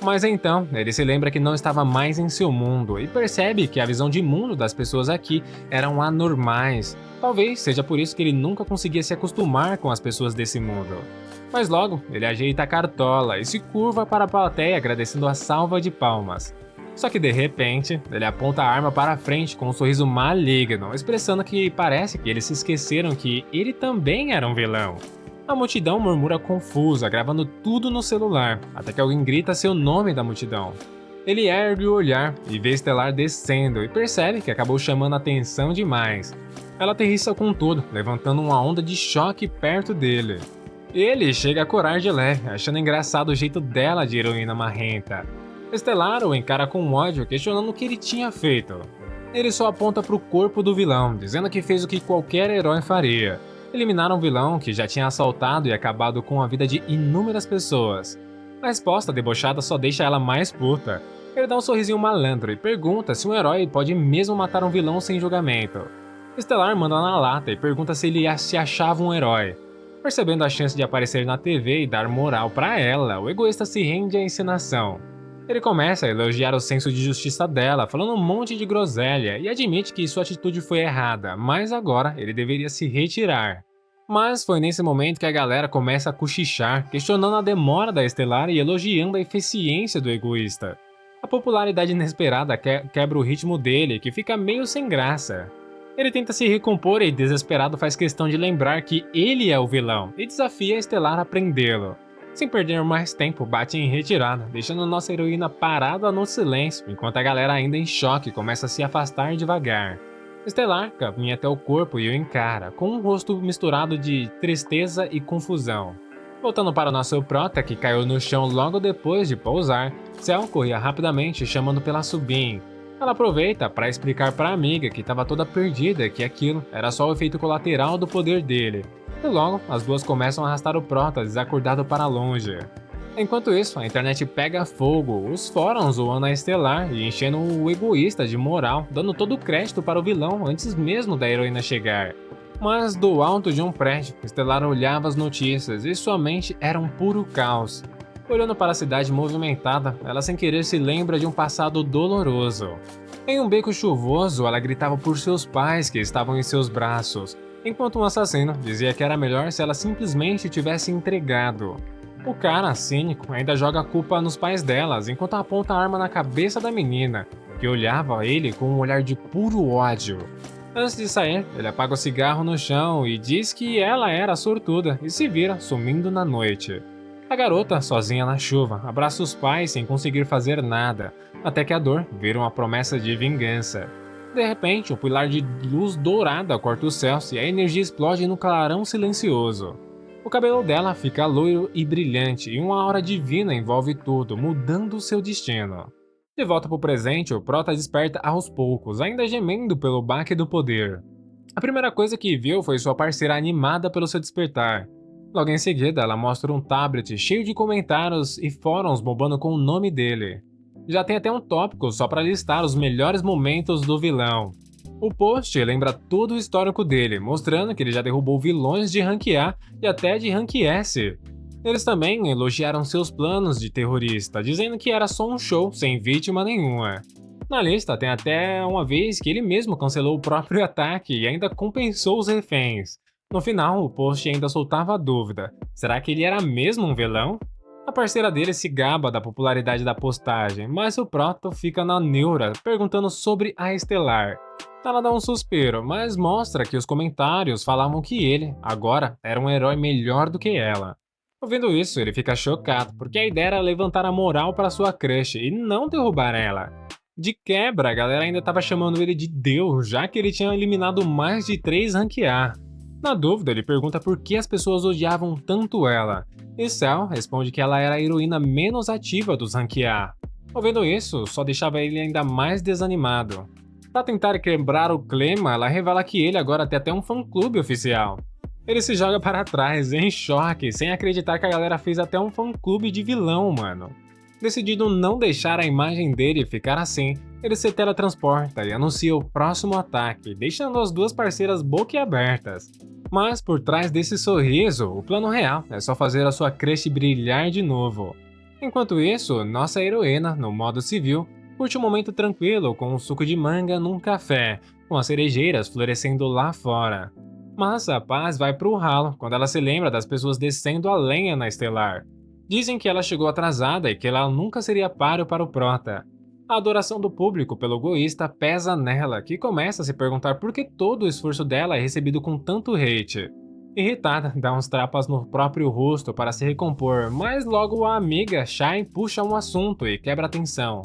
Mas então, ele se lembra que não estava mais em seu mundo e percebe que a visão de mundo das pessoas aqui eram anormais. Talvez seja por isso que ele nunca conseguia se acostumar com as pessoas desse mundo. Mas logo, ele ajeita a cartola e se curva para a plateia agradecendo a salva de palmas. Só que de repente, ele aponta a arma para a frente com um sorriso maligno, expressando que parece que eles se esqueceram que ele também era um vilão. A multidão murmura confusa, gravando tudo no celular, até que alguém grita seu nome da multidão. Ele ergue o olhar e vê Stellar descendo e percebe que acabou chamando a atenção demais. Ela aterrissa com tudo, levantando uma onda de choque perto dele. Ele chega a corar de leve, achando engraçado o jeito dela de heroína marrenta. Stellar o encara com ódio, questionando o que ele tinha feito. Ele só aponta para o corpo do vilão, dizendo que fez o que qualquer herói faria: eliminar um vilão que já tinha assaltado e acabado com a vida de inúmeras pessoas. A resposta debochada só deixa ela mais puta. Ele dá um sorrisinho malandro e pergunta se um herói pode mesmo matar um vilão sem julgamento. Stellar manda na lata e pergunta se ele se achava um herói. Percebendo a chance de aparecer na TV e dar moral para ela, o egoísta se rende à encenação. Ele começa a elogiar o senso de justiça dela, falando um monte de groselha e admite que sua atitude foi errada, mas agora ele deveria se retirar. Mas foi nesse momento que a galera começa a cochichar, questionando a demora da Stellar e elogiando a eficiência do egoísta. A popularidade inesperada quebra o ritmo dele, que fica meio sem graça. Ele tenta se recompor e, desesperado, faz questão de lembrar que ele é o vilão e desafia a Stellar a prendê-lo. Sem perder mais tempo, bate em retirada, deixando nossa heroína parada no silêncio, enquanto a galera ainda em choque começa a se afastar devagar. Stellar caminha até o corpo e o encara, com um rosto misturado de tristeza e confusão. Voltando para o nosso Prota, que caiu no chão logo depois de pousar, Cell corria rapidamente chamando pela Subin. Ela aproveita para explicar para a amiga que estava toda perdida que aquilo era só o efeito colateral do poder dele. E logo, as duas começam a arrastar o Prota desacordado para longe. Enquanto isso, a internet pega fogo, os fóruns zoando a Stellar e enchendo o egoísta de moral, dando todo o crédito para o vilão antes mesmo da heroína chegar. Mas do alto de um prédio, Stellar olhava as notícias e sua mente era um puro caos. Olhando para a cidade movimentada, ela sem querer se lembra de um passado doloroso. Em um beco chuvoso, ela gritava por seus pais que estavam em seus braços, enquanto um assassino dizia que era melhor se ela simplesmente tivesse entregado. O cara, cínico, ainda joga a culpa nos pais delas enquanto aponta a arma na cabeça da menina, que olhava a ele com um olhar de puro ódio. Antes de sair, ele apaga o cigarro no chão e diz que ela era sortuda e se vira, sumindo na noite. A garota, sozinha na chuva, abraça os pais sem conseguir fazer nada, até que a dor vira uma promessa de vingança. De repente, um pilar de luz dourada corta os céus e a energia explode no clarão silencioso. O cabelo dela fica loiro e brilhante e uma aura divina envolve tudo, mudando seu destino. De volta pro presente, o Prota desperta aos poucos, ainda gemendo pelo baque do poder. A primeira coisa que viu foi sua parceira animada pelo seu despertar. Logo em seguida, ela mostra um tablet cheio de comentários e fóruns bombando com o nome dele. Já tem até um tópico só para listar os melhores momentos do vilão. O post lembra todo o histórico dele, mostrando que ele já derrubou vilões de Rank A e até de Rank S. Eles também elogiaram seus planos de terrorista, dizendo que era só um show sem vítima nenhuma. Na lista tem até uma vez que ele mesmo cancelou o próprio ataque e ainda compensou os reféns. No final, o post ainda soltava a dúvida: será que ele era mesmo um vilão? A parceira dele se gaba da popularidade da postagem, mas o Proto fica na neura, perguntando sobre a Estelar. Ela dá um suspiro, mas mostra que os comentários falavam que ele, agora, era um herói melhor do que ela. Ouvindo isso, ele fica chocado, porque a ideia era levantar a moral para sua crush e não derrubar ela. De quebra, a galera ainda estava chamando ele de Deus, já que ele tinha eliminado mais de 3 Rank A. Na dúvida, ele pergunta por que as pessoas odiavam tanto ela, e Cell responde que ela era a heroína menos ativa dos Rank A. Ouvindo isso, só deixava ele ainda mais desanimado. Para tentar quebrar o clima, ela revela que ele agora tem até um fã-clube oficial. Ele se joga para trás, em choque, sem acreditar que a galera fez até um fã-clube de vilão, mano. Decidido não deixar a imagem dele ficar assim, ele se teletransporta e anuncia o próximo ataque, deixando as duas parceiras boquiabertas. Mas por trás desse sorriso, o plano real é só fazer a sua crush brilhar de novo. Enquanto isso, nossa heroína, no modo civil, curte um momento tranquilo com um suco de manga num café, com as cerejeiras florescendo lá fora. Mas a paz vai pro ralo quando ela se lembra das pessoas descendo a lenha na Estelar. Dizem que ela chegou atrasada e que ela nunca seria páreo para o Prota. A adoração do público pelo egoísta pesa nela, que começa a se perguntar por que todo o esforço dela é recebido com tanto hate. Irritada, dá uns tapas no próprio rosto para se recompor, mas logo a amiga Shai puxa um assunto e quebra a tensão.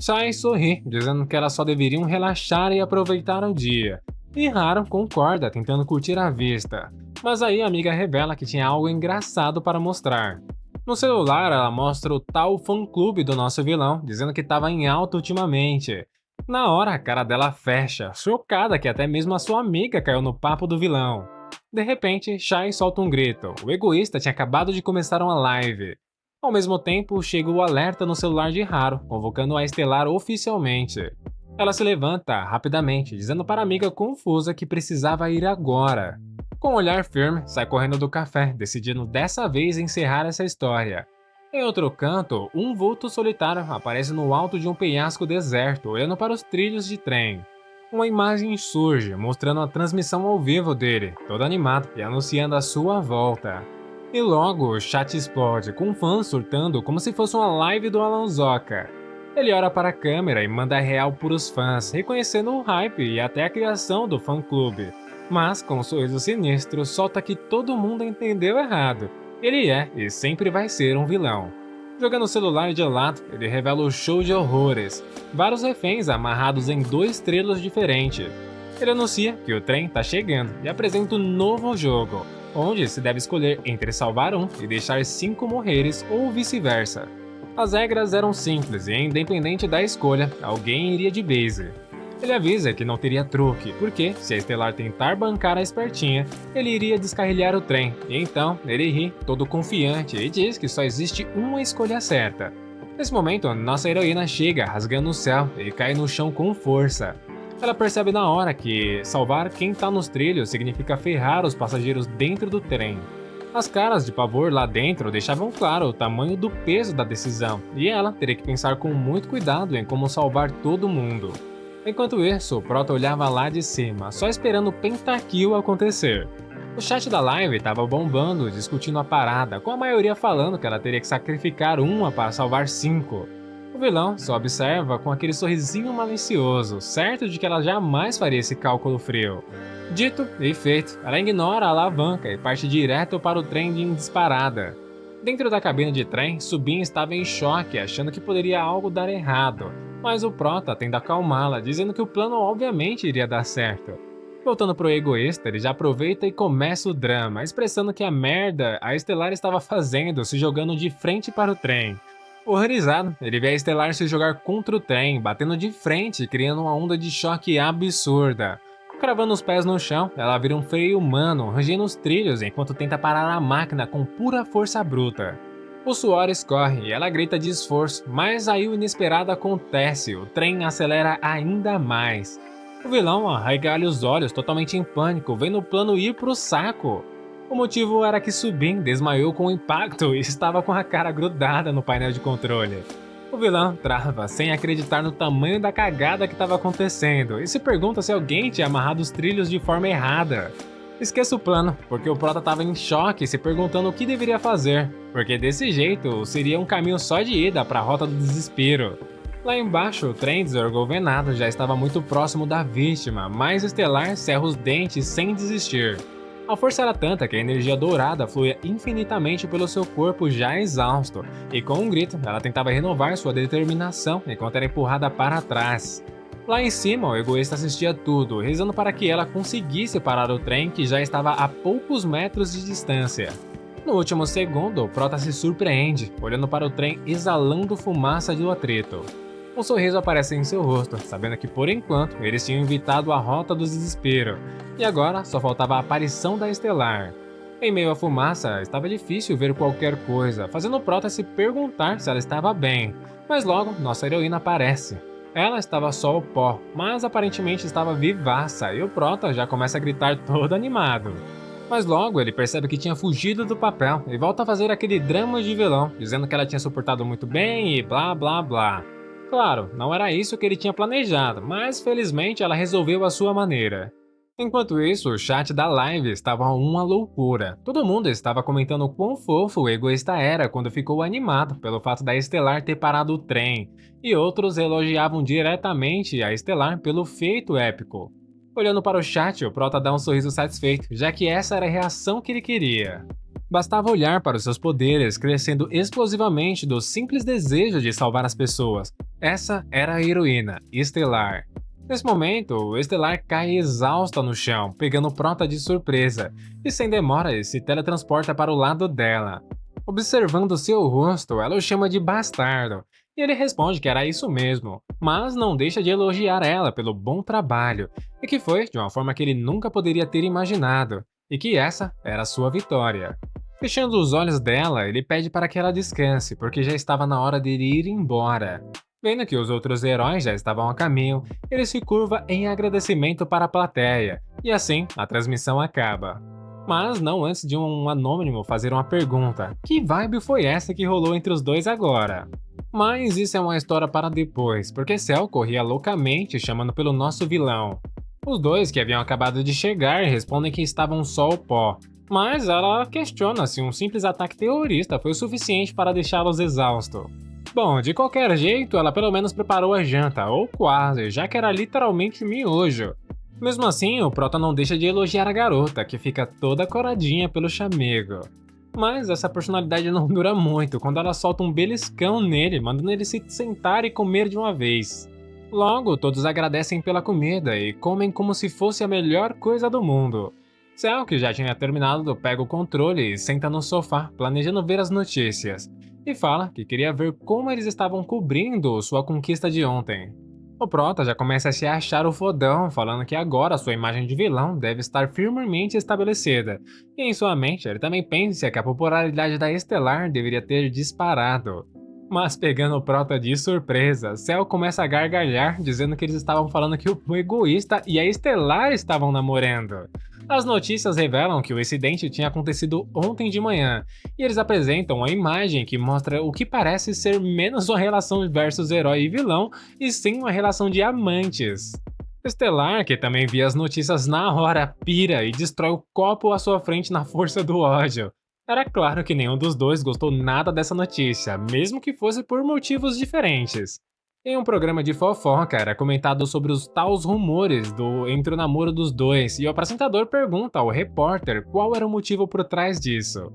Shai sorri, dizendo que elas só deveriam relaxar e aproveitar o dia. E Haru concorda, tentando curtir a vista. Mas aí a amiga revela que tinha algo engraçado para mostrar. No celular, ela mostra o tal fã-clube do nosso vilão, dizendo que estava em alta ultimamente. Na hora, a cara dela fecha, chocada que até mesmo a sua amiga caiu no papo do vilão. De repente, Shai solta um grito. O egoísta tinha acabado de começar uma live. Ao mesmo tempo, chega o alerta no celular de Haru, convocando a Estelar oficialmente. Ela se levanta rapidamente, dizendo para a amiga confusa que precisava ir agora. Com um olhar firme, sai correndo do café, decidindo dessa vez encerrar essa história. Em outro canto, um vulto solitário aparece no alto de um penhasco deserto, olhando para os trilhos de trem. Uma imagem surge, mostrando a transmissão ao vivo dele, todo animado e anunciando a sua volta. E logo, o chat explode, com fãs surtando como se fosse uma live do Alonsoca. Ele olha para a câmera e manda real para os fãs, reconhecendo o hype e até a criação do fã-clube. Mas, com um sorriso sinistro, solta que todo mundo entendeu errado. Ele é e sempre vai ser um vilão. Jogando o celular de lado, ele revela o show de horrores. Vários reféns amarrados em 2 trelos diferentes. Ele anuncia que o trem está chegando e apresenta um novo jogo, onde se deve escolher entre salvar um e deixar 5 morreres ou vice-versa. As regras eram simples e, independente da escolha, alguém iria de base. Ele avisa que não teria truque, porque, se a Estelar tentar bancar a espertinha, ele iria descarrilhar o trem, e então ele ri, todo confiante, e diz que só existe uma escolha certa. Nesse momento, nossa heroína chega rasgando o céu e cai no chão com força. Ela percebe na hora que salvar quem tá nos trilhos significa ferrar os passageiros dentro do trem. As caras de pavor lá dentro deixavam claro o tamanho do peso da decisão, e ela teria que pensar com muito cuidado em como salvar todo mundo. Enquanto isso, o Prota olhava lá de cima, só esperando o pentakill acontecer. O chat da live estava bombando, discutindo a parada, com a maioria falando que ela teria que sacrificar uma para salvar 5. O vilão só observa com aquele sorrisinho malicioso, certo de que ela jamais faria esse cálculo frio. Dito e feito, ela ignora a alavanca e parte direto para o trem em disparada. Dentro da cabine de trem, Subin estava em choque, achando que poderia algo dar errado, mas o Prota tenta acalmá-la, dizendo que o plano obviamente iria dar certo. Voltando pro egoísta, ele já aproveita e começa o drama, expressando que a merda a Estelar estava fazendo, se jogando de frente para o trem. Horrorizado, ele vê a Estelar se jogar contra o trem, batendo de frente, criando uma onda de choque absurda. Cravando os pés no chão, ela vira um freio humano, rangendo os trilhos enquanto tenta parar a máquina com pura força bruta. O suor escorre e ela grita de esforço, mas aí o inesperado acontece, o trem acelera ainda mais. O vilão arregala os olhos totalmente em pânico, vendo o plano ir pro saco. O motivo era que Subin desmaiou com o impacto e estava com a cara grudada no painel de controle. O vilão trava, sem acreditar no tamanho da cagada que estava acontecendo, e se pergunta se alguém tinha amarrado os trilhos de forma errada. Esqueça o plano, porque o Prota estava em choque, se perguntando o que deveria fazer, porque desse jeito seria um caminho só de ida para a Rota do Desespero. Lá embaixo, o trem desordenado já estava muito próximo da vítima, mas Estelar cerra os dentes sem desistir. A força era tanta que a energia dourada fluía infinitamente pelo seu corpo já exausto, e com um grito, ela tentava renovar sua determinação enquanto era empurrada para trás. Lá em cima, o egoísta assistia tudo, rezando para que ela conseguisse parar o trem que já estava a poucos metros de distância. No último segundo, o Prota se surpreende, olhando para o trem exalando fumaça do atrito. Um sorriso aparece em seu rosto, sabendo que por enquanto eles tinham evitado a Rota do Desespero, e agora só faltava a aparição da Estelar. Em meio à fumaça, estava difícil ver qualquer coisa, fazendo o Prota se perguntar se ela estava bem, mas logo nossa heroína aparece. Ela estava só o pó, mas aparentemente estava vivaça, e o Prota já começa a gritar todo animado. Mas logo ele percebe que tinha fugido do papel e volta a fazer aquele drama de vilão, dizendo que ela tinha suportado muito bem e blá blá blá. Claro, não era isso que ele tinha planejado, mas felizmente ela resolveu à sua maneira. Enquanto isso, o chat da live estava uma loucura. Todo mundo estava comentando o quão fofo o egoísta era quando ficou animado pelo fato da Estelar ter parado o trem, e outros elogiavam diretamente a Estelar pelo feito épico. Olhando para o chat, o Prota dá um sorriso satisfeito, já que essa era a reação que ele queria. Bastava olhar para os seus poderes crescendo explosivamente do simples desejo de salvar as pessoas. Essa era a heroína, Estelar. Nesse momento, Estelar cai exausta no chão, pegando o Prota de surpresa, e sem demora ele se teletransporta para o lado dela. Observando seu rosto, ela o chama de bastardo, e ele responde que era isso mesmo, mas não deixa de elogiar ela pelo bom trabalho, e que foi de uma forma que ele nunca poderia ter imaginado, e que essa era sua vitória. Fechando os olhos dela, ele pede para que ela descanse, porque já estava na hora de ir embora. Vendo que os outros heróis já estavam a caminho, ele se curva em agradecimento para a plateia, e assim a transmissão acaba. Mas não antes de um anônimo fazer uma pergunta: que vibe foi essa que rolou entre os dois agora? Mas isso é uma história para depois, porque Cell corria loucamente chamando pelo nosso vilão. Os dois que haviam acabado de chegar respondem que estavam só o pó, mas ela questiona se um simples ataque terrorista foi o suficiente para deixá-los exaustos. Bom, de qualquer jeito, ela pelo menos preparou a janta, ou quase, já que era literalmente miojo. Mesmo assim, o Prota não deixa de elogiar a garota, que fica toda coradinha pelo chamego. Mas essa personalidade não dura muito, quando ela solta um beliscão nele, mandando ele se sentar e comer de uma vez. Logo, todos agradecem pela comida e comem como se fosse a melhor coisa do mundo. Cell, que já tinha terminado, pega o controle e senta no sofá, planejando ver as notícias, e fala que queria ver como eles estavam cobrindo sua conquista de ontem. O Prota já começa a se achar o fodão, falando que agora sua imagem de vilão deve estar firmemente estabelecida, e em sua mente ele também pensa que a popularidade da Estelar deveria ter disparado. Mas pegando o Prota de surpresa, Cell começa a gargalhar, dizendo que eles estavam falando que o egoísta e a Estelar estavam namorando. As notícias revelam que o incidente tinha acontecido ontem de manhã, e eles apresentam a imagem que mostra o que parece ser menos uma relação versus herói e vilão, e sim uma relação de amantes. Estelar, que também via as notícias na hora, pira e destrói o copo à sua frente na força do ódio. Era claro que nenhum dos dois gostou nada dessa notícia, mesmo que fosse por motivos diferentes. Em um programa de fofoca, era comentado sobre os tais rumores entre o namoro dos dois, e o apresentador pergunta ao repórter qual era o motivo por trás disso.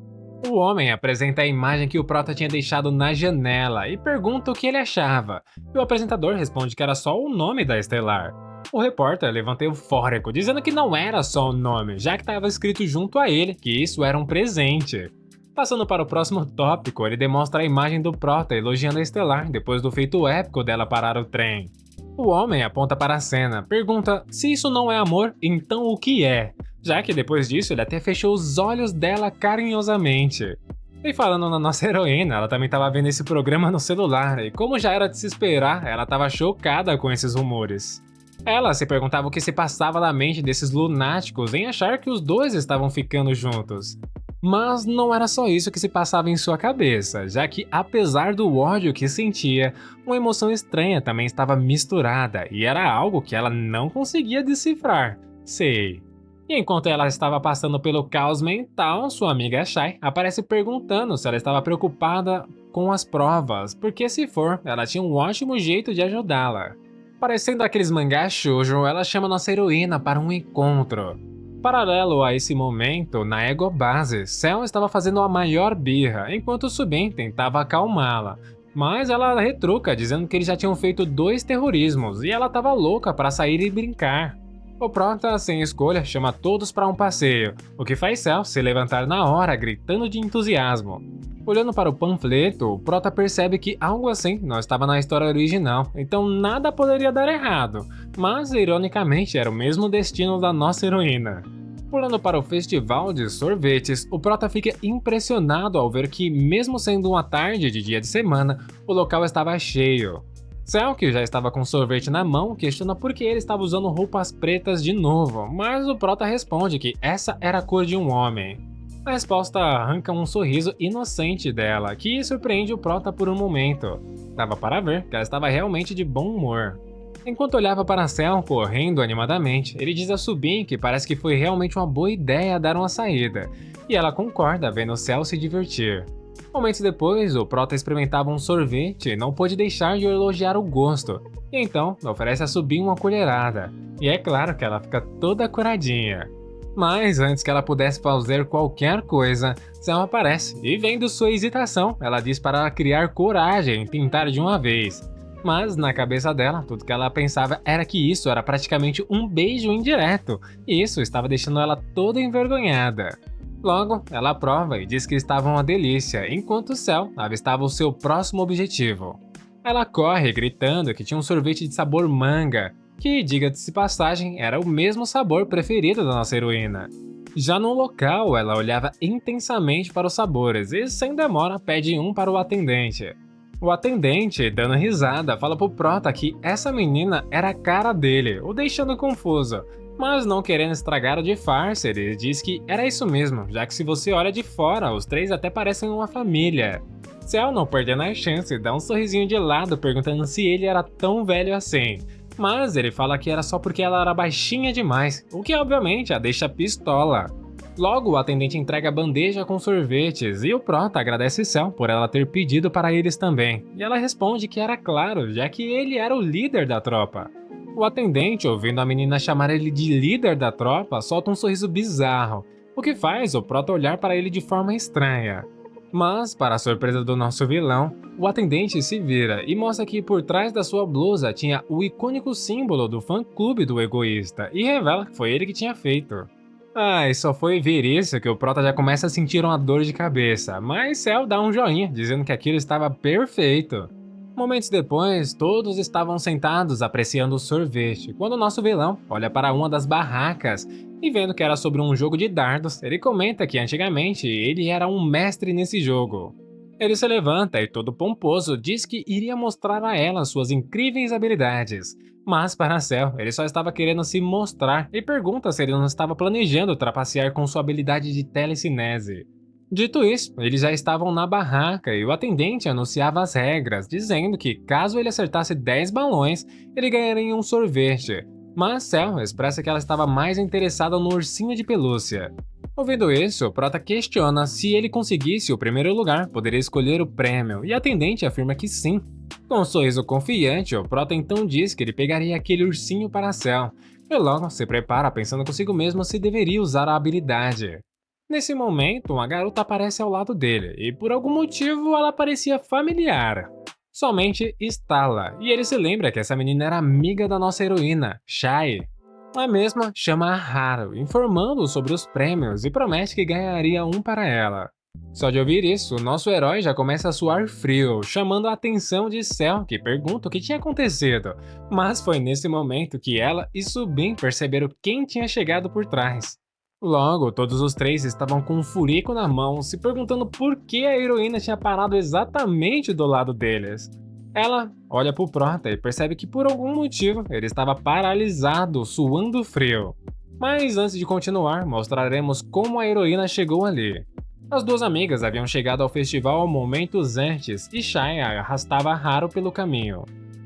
O homem apresenta a imagem que o prota tinha deixado na janela e pergunta o que ele achava, e o apresentador responde que era só o nome da Estelar. O repórter levanta eufórico, dizendo que não era só o nome, já que estava escrito junto a ele que isso era um presente. Passando para o próximo tópico, ele demonstra a imagem do prota elogiando a Estelar depois do feito épico dela parar o trem. O homem aponta para a cena, pergunta se isso não é amor, então o que é? Já que depois disso ele até fechou os olhos dela carinhosamente. E falando na nossa heroína, ela também estava vendo esse programa no celular, e como já era de se esperar, ela estava chocada com esses rumores. Ela se perguntava o que se passava na mente desses lunáticos em achar que os dois estavam ficando juntos. Mas não era só isso que se passava em sua cabeça, já que apesar do ódio que sentia, uma emoção estranha também estava misturada e era algo que ela não conseguia decifrar. Sei. E enquanto ela estava passando pelo caos mental, sua amiga Shai aparece perguntando se ela estava preocupada com as provas, porque se for, ela tinha um ótimo jeito de ajudá-la. Parecendo aqueles mangás shoujo, ela chama nossa heroína para um encontro. Paralelo a esse momento, na Ego Base, Cell estava fazendo a maior birra, enquanto Subin tentava acalmá-la. Mas ela retruca, dizendo que eles já tinham feito 2 terrorismos e ela estava louca para sair e brincar. O prota, sem escolha, chama todos para um passeio, o que faz Cell se levantar na hora, gritando de entusiasmo. Olhando para o panfleto, o prota percebe que algo assim não estava na história original, então nada poderia dar errado, mas ironicamente era o mesmo destino da nossa heroína. Pulando para o festival de sorvetes, o prota fica impressionado ao ver que, mesmo sendo uma tarde de dia de semana, o local estava cheio. Cell, que já estava com sorvete na mão, questiona por que ele estava usando roupas pretas de novo, mas o prota responde que essa era a cor de um homem. A resposta arranca um sorriso inocente dela, que surpreende o prota por um momento. Dava para ver que ela estava realmente de bom humor. Enquanto olhava para Cell correndo animadamente, ele diz a Subin que parece que foi realmente uma boa ideia dar uma saída, e ela concorda vendo Cell se divertir. Momentos depois, o prota experimentava um sorvete e não pôde deixar de elogiar o gosto, e então oferece a Subin uma colherada, e é claro que ela fica toda curadinha. Mas antes que ela pudesse fazer qualquer coisa, Cell aparece e, vendo sua hesitação, ela diz para ela criar coragem e tentar de uma vez. Mas na cabeça dela, tudo que ela pensava era que isso era praticamente um beijo indireto, e isso estava deixando ela toda envergonhada. Logo, ela aprova e diz que estava uma delícia, enquanto Cell avistava o seu próximo objetivo. Ela corre gritando que tinha um sorvete de sabor manga, que, diga-se de passagem, era o mesmo sabor preferido da nossa heroína. Já no local, ela olhava intensamente para os sabores e, sem demora, pede um para o atendente. O atendente, dando risada, fala pro prota que essa menina era a cara dele, o deixando confuso. Mas não querendo estragar o de farsa, ele diz que era isso mesmo, já que se você olha de fora, os 3 até parecem uma família. Cell, não perdendo a chance, dá um sorrisinho de lado perguntando se ele era tão velho assim. Mas ele fala que era só porque ela era baixinha demais, o que obviamente a deixa pistola. Logo, o atendente entrega a bandeja com sorvetes e o prota agradece Cell por ela ter pedido para eles também. E ela responde que era claro, já que ele era o líder da tropa. O atendente, ouvindo a menina chamar ele de líder da tropa, solta um sorriso bizarro, o que faz o prota olhar para ele de forma estranha. Mas, para a surpresa do nosso vilão, o atendente se vira e mostra que por trás da sua blusa tinha o icônico símbolo do fã-clube do egoísta e revela que foi ele que tinha feito. E só foi ver isso que o prota já começa a sentir uma dor de cabeça, mas Cell dá um joinha, dizendo que aquilo estava perfeito. Momentos depois, todos estavam sentados apreciando o sorvete, quando o nosso vilão olha para uma das barracas e, vendo que era sobre um jogo de dardos, ele comenta que antigamente ele era um mestre nesse jogo. Ele se levanta e, todo pomposo, diz que iria mostrar a ela suas incríveis habilidades. Mas para Cell, ele só estava querendo se mostrar e pergunta se ele não estava planejando trapacear com sua habilidade de telecinese. Dito isso, eles já estavam na barraca e o atendente anunciava as regras, dizendo que caso ele acertasse 10 balões, ele ganharia um sorvete. Mas Cell expressa que ela estava mais interessada no ursinho de pelúcia. Ouvindo isso, o Prota questiona se ele conseguisse o primeiro lugar, poderia escolher o prêmio, e a atendente afirma que sim. Com um sorriso confiante, o Prota então diz que ele pegaria aquele ursinho para Cell, e logo se prepara pensando consigo mesmo se deveria usar a habilidade. Nesse momento, uma garota aparece ao lado dele, e por algum motivo ela parecia familiar. Somente estala, e ele se lembra que essa menina era amiga da nossa heroína, Shai. A mesma chama a Haru, informando sobre os prêmios e promete que ganharia um para ela. Só de ouvir isso, o nosso herói já começa a suar frio, chamando a atenção de Cell, que pergunta o que tinha acontecido. Mas foi nesse momento que ela e Subin perceberam quem tinha chegado por trás. Logo, todos os três estavam com um furico na mão, se perguntando por que a heroína tinha parado exatamente do lado deles. Ela olha pro Prota e percebe que por algum motivo ele estava paralisado, suando frio. Mas antes de continuar, mostraremos como a heroína chegou ali. As duas amigas haviam chegado ao festival momentos antes e Shai arrastava Haru pelo caminho.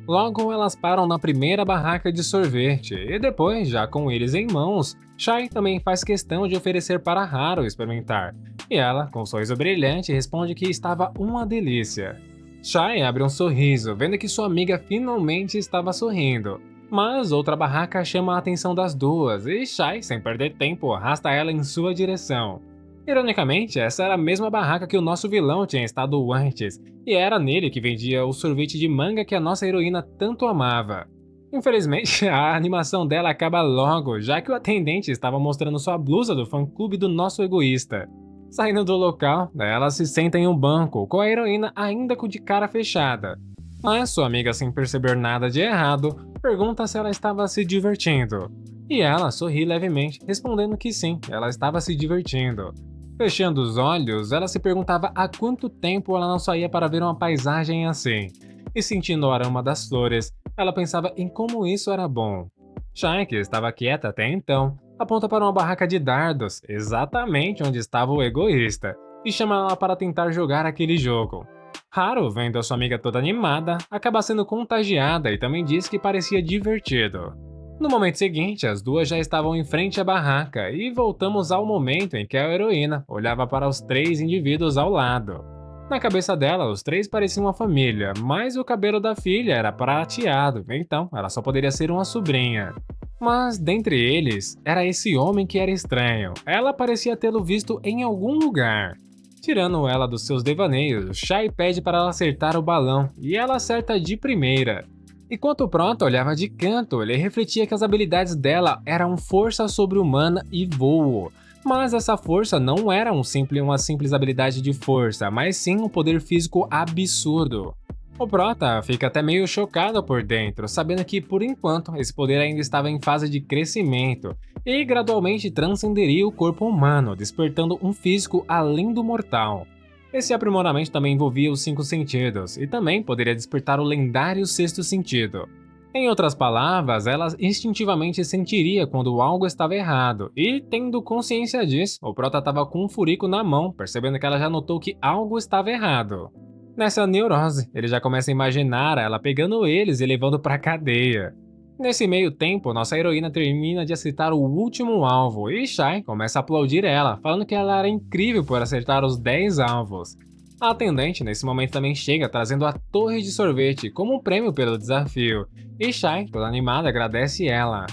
Logo, elas param na primeira barraca de sorvete e depois, já com eles em mãos, Shai também faz questão de oferecer para Haru experimentar. E ela, com um sorriso brilhante, responde que estava uma delícia. Shai abre um sorriso, vendo que sua amiga finalmente estava sorrindo. Mas outra barraca chama a atenção das duas e Shai, sem perder tempo, arrasta ela em sua direção. Ironicamente, essa era a mesma barraca que o nosso vilão tinha estado antes, e era nele que vendia o sorvete de manga que a nossa heroína tanto amava. Infelizmente, a animação dela acaba logo, já que o atendente estava mostrando sua blusa do fã-clube do nosso egoísta. Saindo do local, ela se senta em um banco, com a heroína ainda de cara fechada. Mas sua amiga, sem perceber nada de errado, pergunta se ela estava se divertindo. E ela sorri levemente, respondendo que sim, ela estava se divertindo. Fechando os olhos, ela se perguntava há quanto tempo ela não saía para ver uma paisagem assim. E sentindo o aroma das flores, ela pensava em como isso era bom. Shai, que estava quieta até então, aponta para uma barraca de dardos, exatamente onde estava o egoísta, e chama ela para tentar jogar aquele jogo. Haru, vendo a sua amiga toda animada, acaba sendo contagiada e também diz que parecia divertido. No momento seguinte, as duas já estavam em frente à barraca e voltamos ao momento em que a heroína olhava para os três indivíduos ao lado. Na cabeça dela, os três pareciam uma família, mas o cabelo da filha era prateado, então ela só poderia ser uma sobrinha. Mas dentre eles, era esse homem que era estranho. Ela parecia tê-lo visto em algum lugar. Tirando ela dos seus devaneios, Shai pede para ela acertar o balão, e ela acerta de primeira. Enquanto o Prota olhava de canto, ele refletia que as habilidades dela eram força sobre-humana e voo. Mas essa força não era uma simples habilidade de força, mas sim um poder físico absurdo. O Prota fica até meio chocado por dentro, sabendo que, por enquanto, esse poder ainda estava em fase de crescimento e gradualmente transcenderia o corpo humano, despertando um físico além do mortal. Esse aprimoramento também envolvia os 5 sentidos, e também poderia despertar o lendário sexto sentido. Em outras palavras, ela instintivamente sentiria quando algo estava errado, e tendo consciência disso, o Prota estava com um furico na mão, percebendo que ela já notou que algo estava errado. Nessa neurose, ele já começa a imaginar ela pegando eles e levando para a cadeia. Nesse meio tempo, nossa heroína termina de acertar o último alvo e Shai começa a aplaudir ela, falando que ela era incrível por acertar os 10 alvos. A atendente nesse momento também chega trazendo a torre de sorvete como um prêmio pelo desafio, e Shai, toda animada, agradece ela.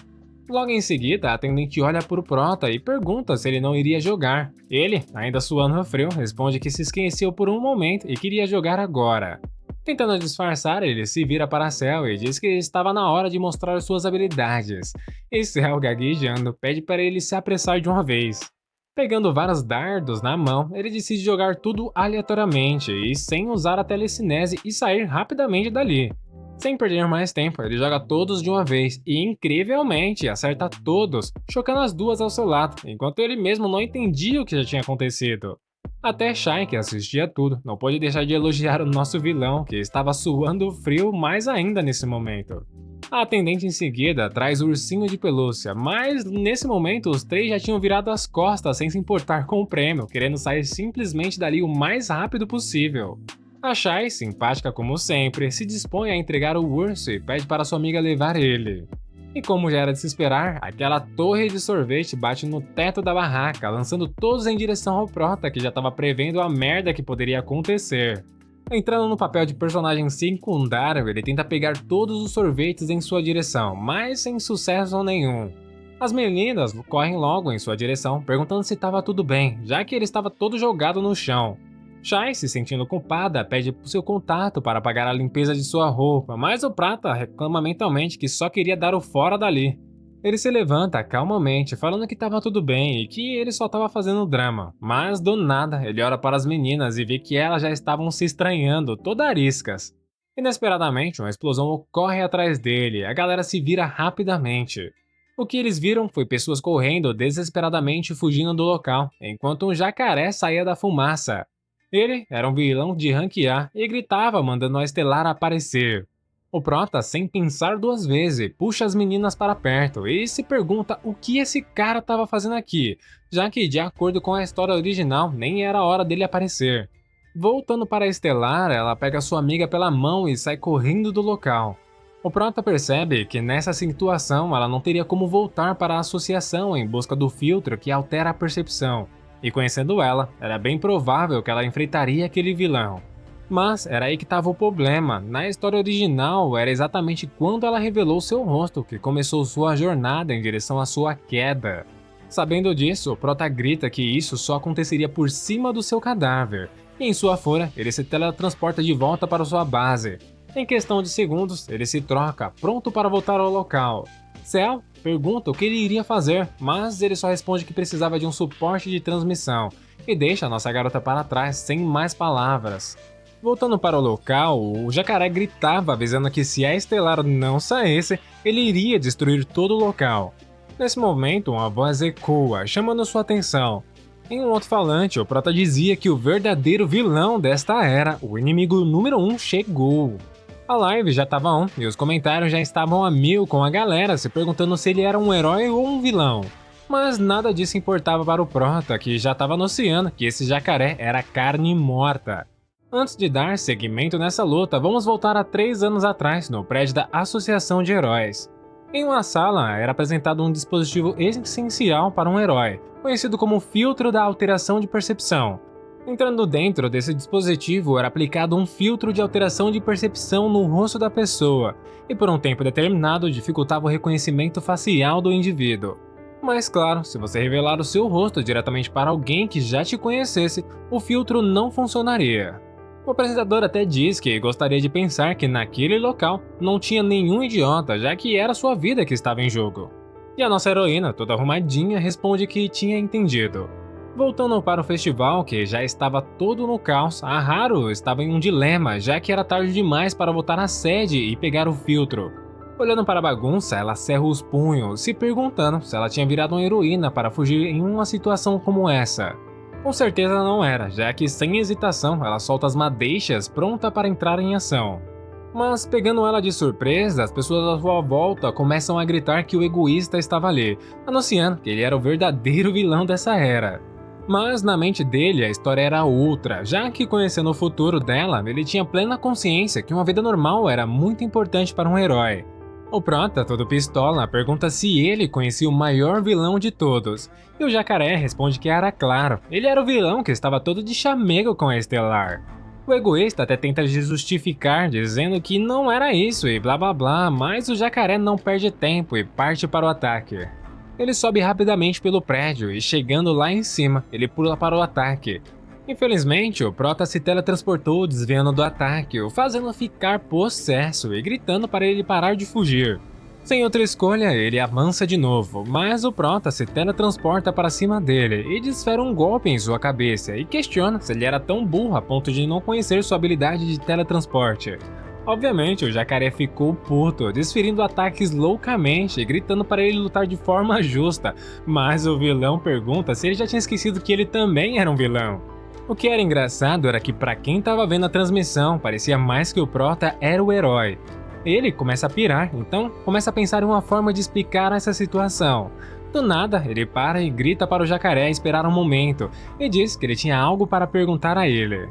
Logo em seguida, a atendente olha para o Prota e pergunta se ele não iria jogar. Ele, ainda suando frio, responde que se esqueceu por um momento e queria jogar agora. Tentando disfarçar, ele se vira para Cell e diz que estava na hora de mostrar suas habilidades. E Cell, gaguejando, pede para ele se apressar de uma vez. Pegando vários dardos na mão, ele decide jogar tudo aleatoriamente e sem usar a telecinese e sair rapidamente dali. Sem perder mais tempo, ele joga todos de uma vez e, incrivelmente, acerta todos, chocando as duas ao seu lado, enquanto ele mesmo não entendia o que já tinha acontecido. Até Shai, que assistia tudo, não pôde deixar de elogiar o nosso vilão, que estava suando frio mais ainda nesse momento. A atendente em seguida traz o ursinho de pelúcia, mas nesse momento os três já tinham virado as costas sem se importar com o prêmio, querendo sair simplesmente dali o mais rápido possível. A Shai, simpática como sempre, se dispõe a entregar o urso e pede para sua amiga levar ele. E como já era de se esperar, aquela torre de sorvete bate no teto da barraca, lançando todos em direção ao Prota, que já estava prevendo a merda que poderia acontecer. Entrando no papel de personagem secundário, ele tenta pegar todos os sorvetes em sua direção, mas sem sucesso nenhum. As meninas correm logo em sua direção, perguntando se estava tudo bem, já que ele estava todo jogado no chão. Shai, se sentindo culpada, pede seu contato para pagar a limpeza de sua roupa, mas o Prata reclama mentalmente que só queria dar o fora dali. Ele se levanta calmamente, falando que estava tudo bem e que ele só estava fazendo drama, mas do nada ele olha para as meninas e vê que elas já estavam se estranhando, toda ariscas. Inesperadamente, uma explosão ocorre atrás dele, a galera se vira rapidamente. O que eles viram foi pessoas correndo desesperadamente fugindo do local, enquanto um jacaré saía da fumaça. Ele era um vilão de rank A e gritava mandando a Estelar aparecer. O Prota, sem pensar duas vezes, puxa as meninas para perto e se pergunta o que esse cara estava fazendo aqui, já que, de acordo com a história original, nem era hora dele aparecer. Voltando para a Estelar, ela pega sua amiga pela mão e sai correndo do local. O Prota percebe que nessa situação ela não teria como voltar para a associação em busca do filtro que altera a percepção. E conhecendo ela, era bem provável que ela enfrentaria aquele vilão. Mas era aí que estava o problema, na história original era exatamente quando ela revelou seu rosto que começou sua jornada em direção à sua queda. Sabendo disso, o Prota grita que isso só aconteceria por cima do seu cadáver, e em sua fúria ele se teletransporta de volta para sua base. Em questão de segundos, ele se troca, pronto para voltar ao local. Cell pergunta o que ele iria fazer, mas ele só responde que precisava de um suporte de transmissão, e deixa a nossa garota para trás sem mais palavras. Voltando para o local, o jacaré gritava avisando que se a Estelar não saísse, ele iria destruir todo o local. Nesse momento, uma voz ecoa, chamando sua atenção. Em um alto-falante, o Prota dizia que o verdadeiro vilão desta era, o inimigo número 1, chegou. A live já estava on e os comentários já estavam a mil com a galera se perguntando se ele era um herói ou um vilão. Mas nada disso importava para o Prota, que já estava anunciando que esse jacaré era carne morta. Antes de dar seguimento nessa luta, vamos voltar a 3 anos atrás, no prédio da Associação de Heróis. Em uma sala, era apresentado um dispositivo essencial para um herói, conhecido como filtro da alteração de percepção. Entrando dentro desse dispositivo, era aplicado um filtro de alteração de percepção no rosto da pessoa, e por um tempo determinado dificultava o reconhecimento facial do indivíduo. Mas claro, se você revelar o seu rosto diretamente para alguém que já te conhecesse, o filtro não funcionaria. O apresentador até diz que gostaria de pensar que naquele local não tinha nenhum idiota, já que era sua vida que estava em jogo. E a nossa heroína, toda arrumadinha, responde que tinha entendido. Voltando para o festival, que já estava todo no caos, a Haru estava em um dilema, já que era tarde demais para voltar à sede e pegar o filtro. Olhando para a bagunça, ela cerra os punhos, se perguntando se ela tinha virado uma heroína para fugir em uma situação como essa. Com certeza não era, já que sem hesitação ela solta as madeixas pronta para entrar em ação. Mas pegando ela de surpresa, as pessoas à sua volta começam a gritar que o egoísta estava ali, anunciando que ele era o verdadeiro vilão dessa era. Mas na mente dele a história era outra, já que conhecendo o futuro dela, ele tinha plena consciência que uma vida normal era muito importante para um herói. O Prota, todo pistola, pergunta se ele conhecia o maior vilão de todos, e o jacaré responde que era claro, ele era o vilão que estava todo de chamego com a Estelar. O egoísta até tenta justificar, dizendo que não era isso e blá blá blá, mas o jacaré não perde tempo e parte para o ataque. Ele sobe rapidamente pelo prédio e chegando lá em cima, ele pula para o ataque. Infelizmente, o Prota se teletransportou desviando do ataque, o fazendo ficar possesso e gritando para ele parar de fugir. Sem outra escolha, ele avança de novo, mas o Prota se teletransporta para cima dele e desfere um golpe em sua cabeça e questiona se ele era tão burro a ponto de não conhecer sua habilidade de teletransporte. Obviamente, o jacaré ficou puto, desferindo ataques loucamente e gritando para ele lutar de forma justa, mas o vilão pergunta se ele já tinha esquecido que ele também era um vilão. O que era engraçado era que para quem estava vendo a transmissão, parecia mais que o Prota era o herói. Ele começa a pirar, então começa a pensar em uma forma de explicar essa situação. Do nada, ele para e grita para o jacaré esperar um momento, e diz que ele tinha algo para perguntar a ele.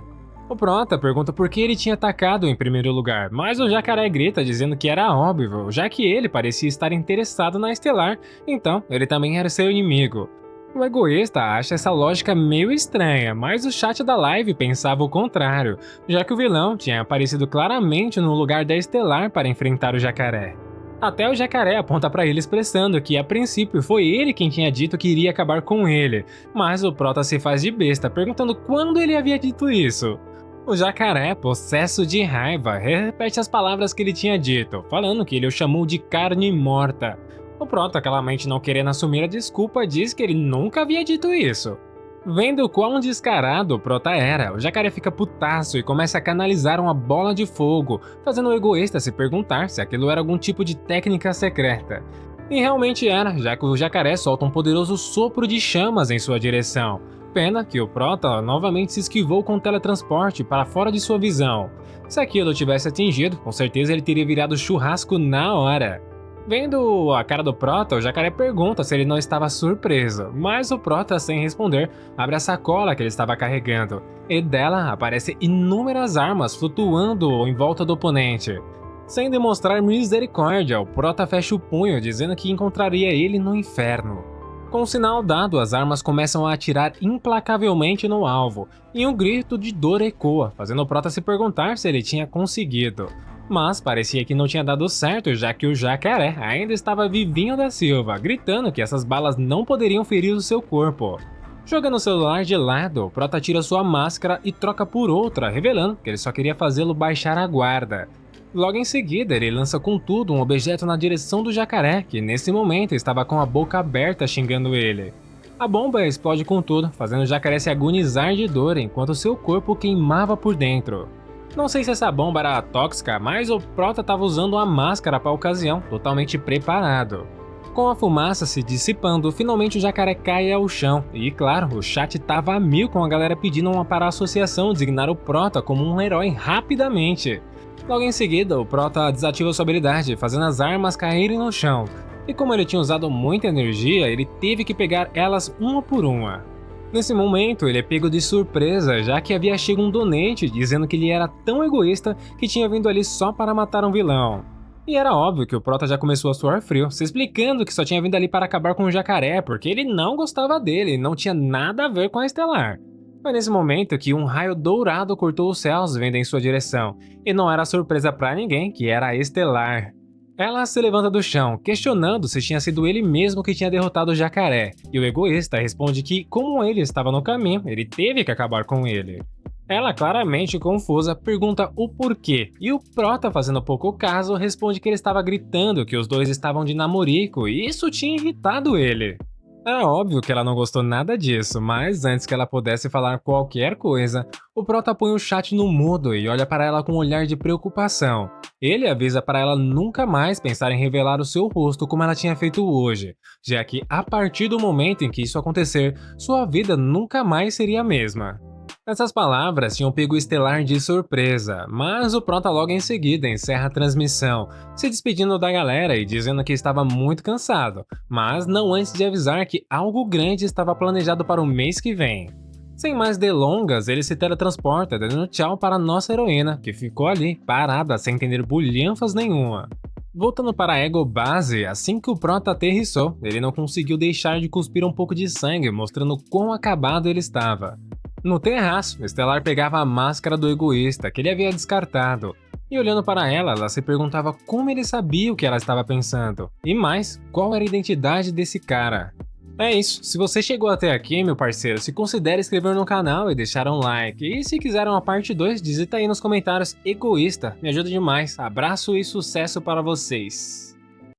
O Prota pergunta por que ele tinha atacado em primeiro lugar, mas o Jacaré grita dizendo que era óbvio, já que ele parecia estar interessado na Estelar, então ele também era seu inimigo. O egoísta acha essa lógica meio estranha, mas o chat da live pensava o contrário, já que o vilão tinha aparecido claramente no lugar da Estelar para enfrentar o Jacaré. Até o Jacaré aponta para ele expressando que a princípio foi ele quem tinha dito que iria acabar com ele, mas o Prota se faz de besta perguntando quando ele havia dito isso. O Jacaré, possesso de raiva, repete as palavras que ele tinha dito, falando que ele o chamou de carne morta. O Prota, claramente não querendo assumir a desculpa, diz que ele nunca havia dito isso. Vendo quão descarado o Prota era, o Jacaré fica putaço e começa a canalizar uma bola de fogo, fazendo o egoísta se perguntar se aquilo era algum tipo de técnica secreta. E realmente era, já que o Jacaré solta um poderoso sopro de chamas em sua direção. Pena que o Prota novamente se esquivou com o teletransporte para fora de sua visão. Se aquilo tivesse atingido, com certeza ele teria virado churrasco na hora. Vendo a cara do Prota, o Jacaré pergunta se ele não estava surpreso, mas o Prota, sem responder, abre a sacola que ele estava carregando, e dela aparecem inúmeras armas flutuando em volta do oponente. Sem demonstrar misericórdia, o Prota fecha o punho, dizendo que encontraria ele no inferno. Com o sinal dado, as armas começam a atirar implacavelmente no alvo, e um grito de dor ecoa, fazendo o Prota se perguntar se ele tinha conseguido. Mas parecia que não tinha dado certo, já que o Jacaré ainda estava vivinho da Silva, gritando que essas balas não poderiam ferir o seu corpo. Jogando o celular de lado, o Prota tira sua máscara e troca por outra, revelando que ele só queria fazê-lo baixar a guarda. Logo em seguida, ele lança com tudo um objeto na direção do Jacaré, que nesse momento estava com a boca aberta xingando ele. A bomba explode com tudo, fazendo o Jacaré se agonizar de dor enquanto seu corpo queimava por dentro. Não sei se essa bomba era tóxica, mas o Prota estava usando uma máscara para a ocasião, totalmente preparado. Com a fumaça se dissipando, finalmente o Jacaré cai ao chão, e claro, o chat estava a mil com a galera pedindo para a associação designar o Prota como um herói rapidamente. Logo em seguida, o Prota desativa sua habilidade, fazendo as armas caírem no chão, e como ele tinha usado muita energia, ele teve que pegar elas uma por uma. Nesse momento, ele é pego de surpresa, já que havia chegado um donate dizendo que ele era tão egoísta que tinha vindo ali só para matar um vilão. E era óbvio que o Prota já começou a suar frio, se explicando que só tinha vindo ali para acabar com o Jacaré, porque ele não gostava dele e não tinha nada a ver com a Estelar. Foi nesse momento que um raio dourado cortou os céus vindo em sua direção, e não era surpresa para ninguém que era a Estelar. Ela se levanta do chão, questionando se tinha sido ele mesmo que tinha derrotado o Jacaré, e o egoísta responde que, como ele estava no caminho, ele teve que acabar com ele. Ela, claramente confusa, pergunta o porquê, e o Prota, fazendo pouco caso, responde que ele estava gritando que os dois estavam de namorico, e isso tinha irritado ele. Era óbvio que ela não gostou nada disso, mas antes que ela pudesse falar qualquer coisa, o Prota põe o chat no mudo e olha para ela com um olhar de preocupação. Ele avisa para ela nunca mais pensar em revelar o seu rosto como ela tinha feito hoje, já que a partir do momento em que isso acontecer, sua vida nunca mais seria a mesma. Essas palavras tinham pego o Estelar de surpresa, mas o Prota logo em seguida encerra a transmissão, se despedindo da galera e dizendo que estava muito cansado, mas não antes de avisar que algo grande estava planejado para o mês que vem. Sem mais delongas, ele se teletransporta, dando tchau para nossa heroína, que ficou ali, parada, sem entender bulhanfas nenhuma. Voltando para a Ego Base, assim que o Prota aterrissou, ele não conseguiu deixar de cuspir um pouco de sangue, mostrando quão acabado ele estava. No terraço, Estelar pegava a máscara do egoísta que ele havia descartado, e olhando para ela se perguntava como ele sabia o que ela estava pensando, e mais, qual era a identidade desse cara. É isso, se você chegou até aqui, meu parceiro, se considere inscrever no canal e deixar um like, e se quiser uma parte 2, digita aí nos comentários egoísta, me ajuda demais, abraço e sucesso para vocês.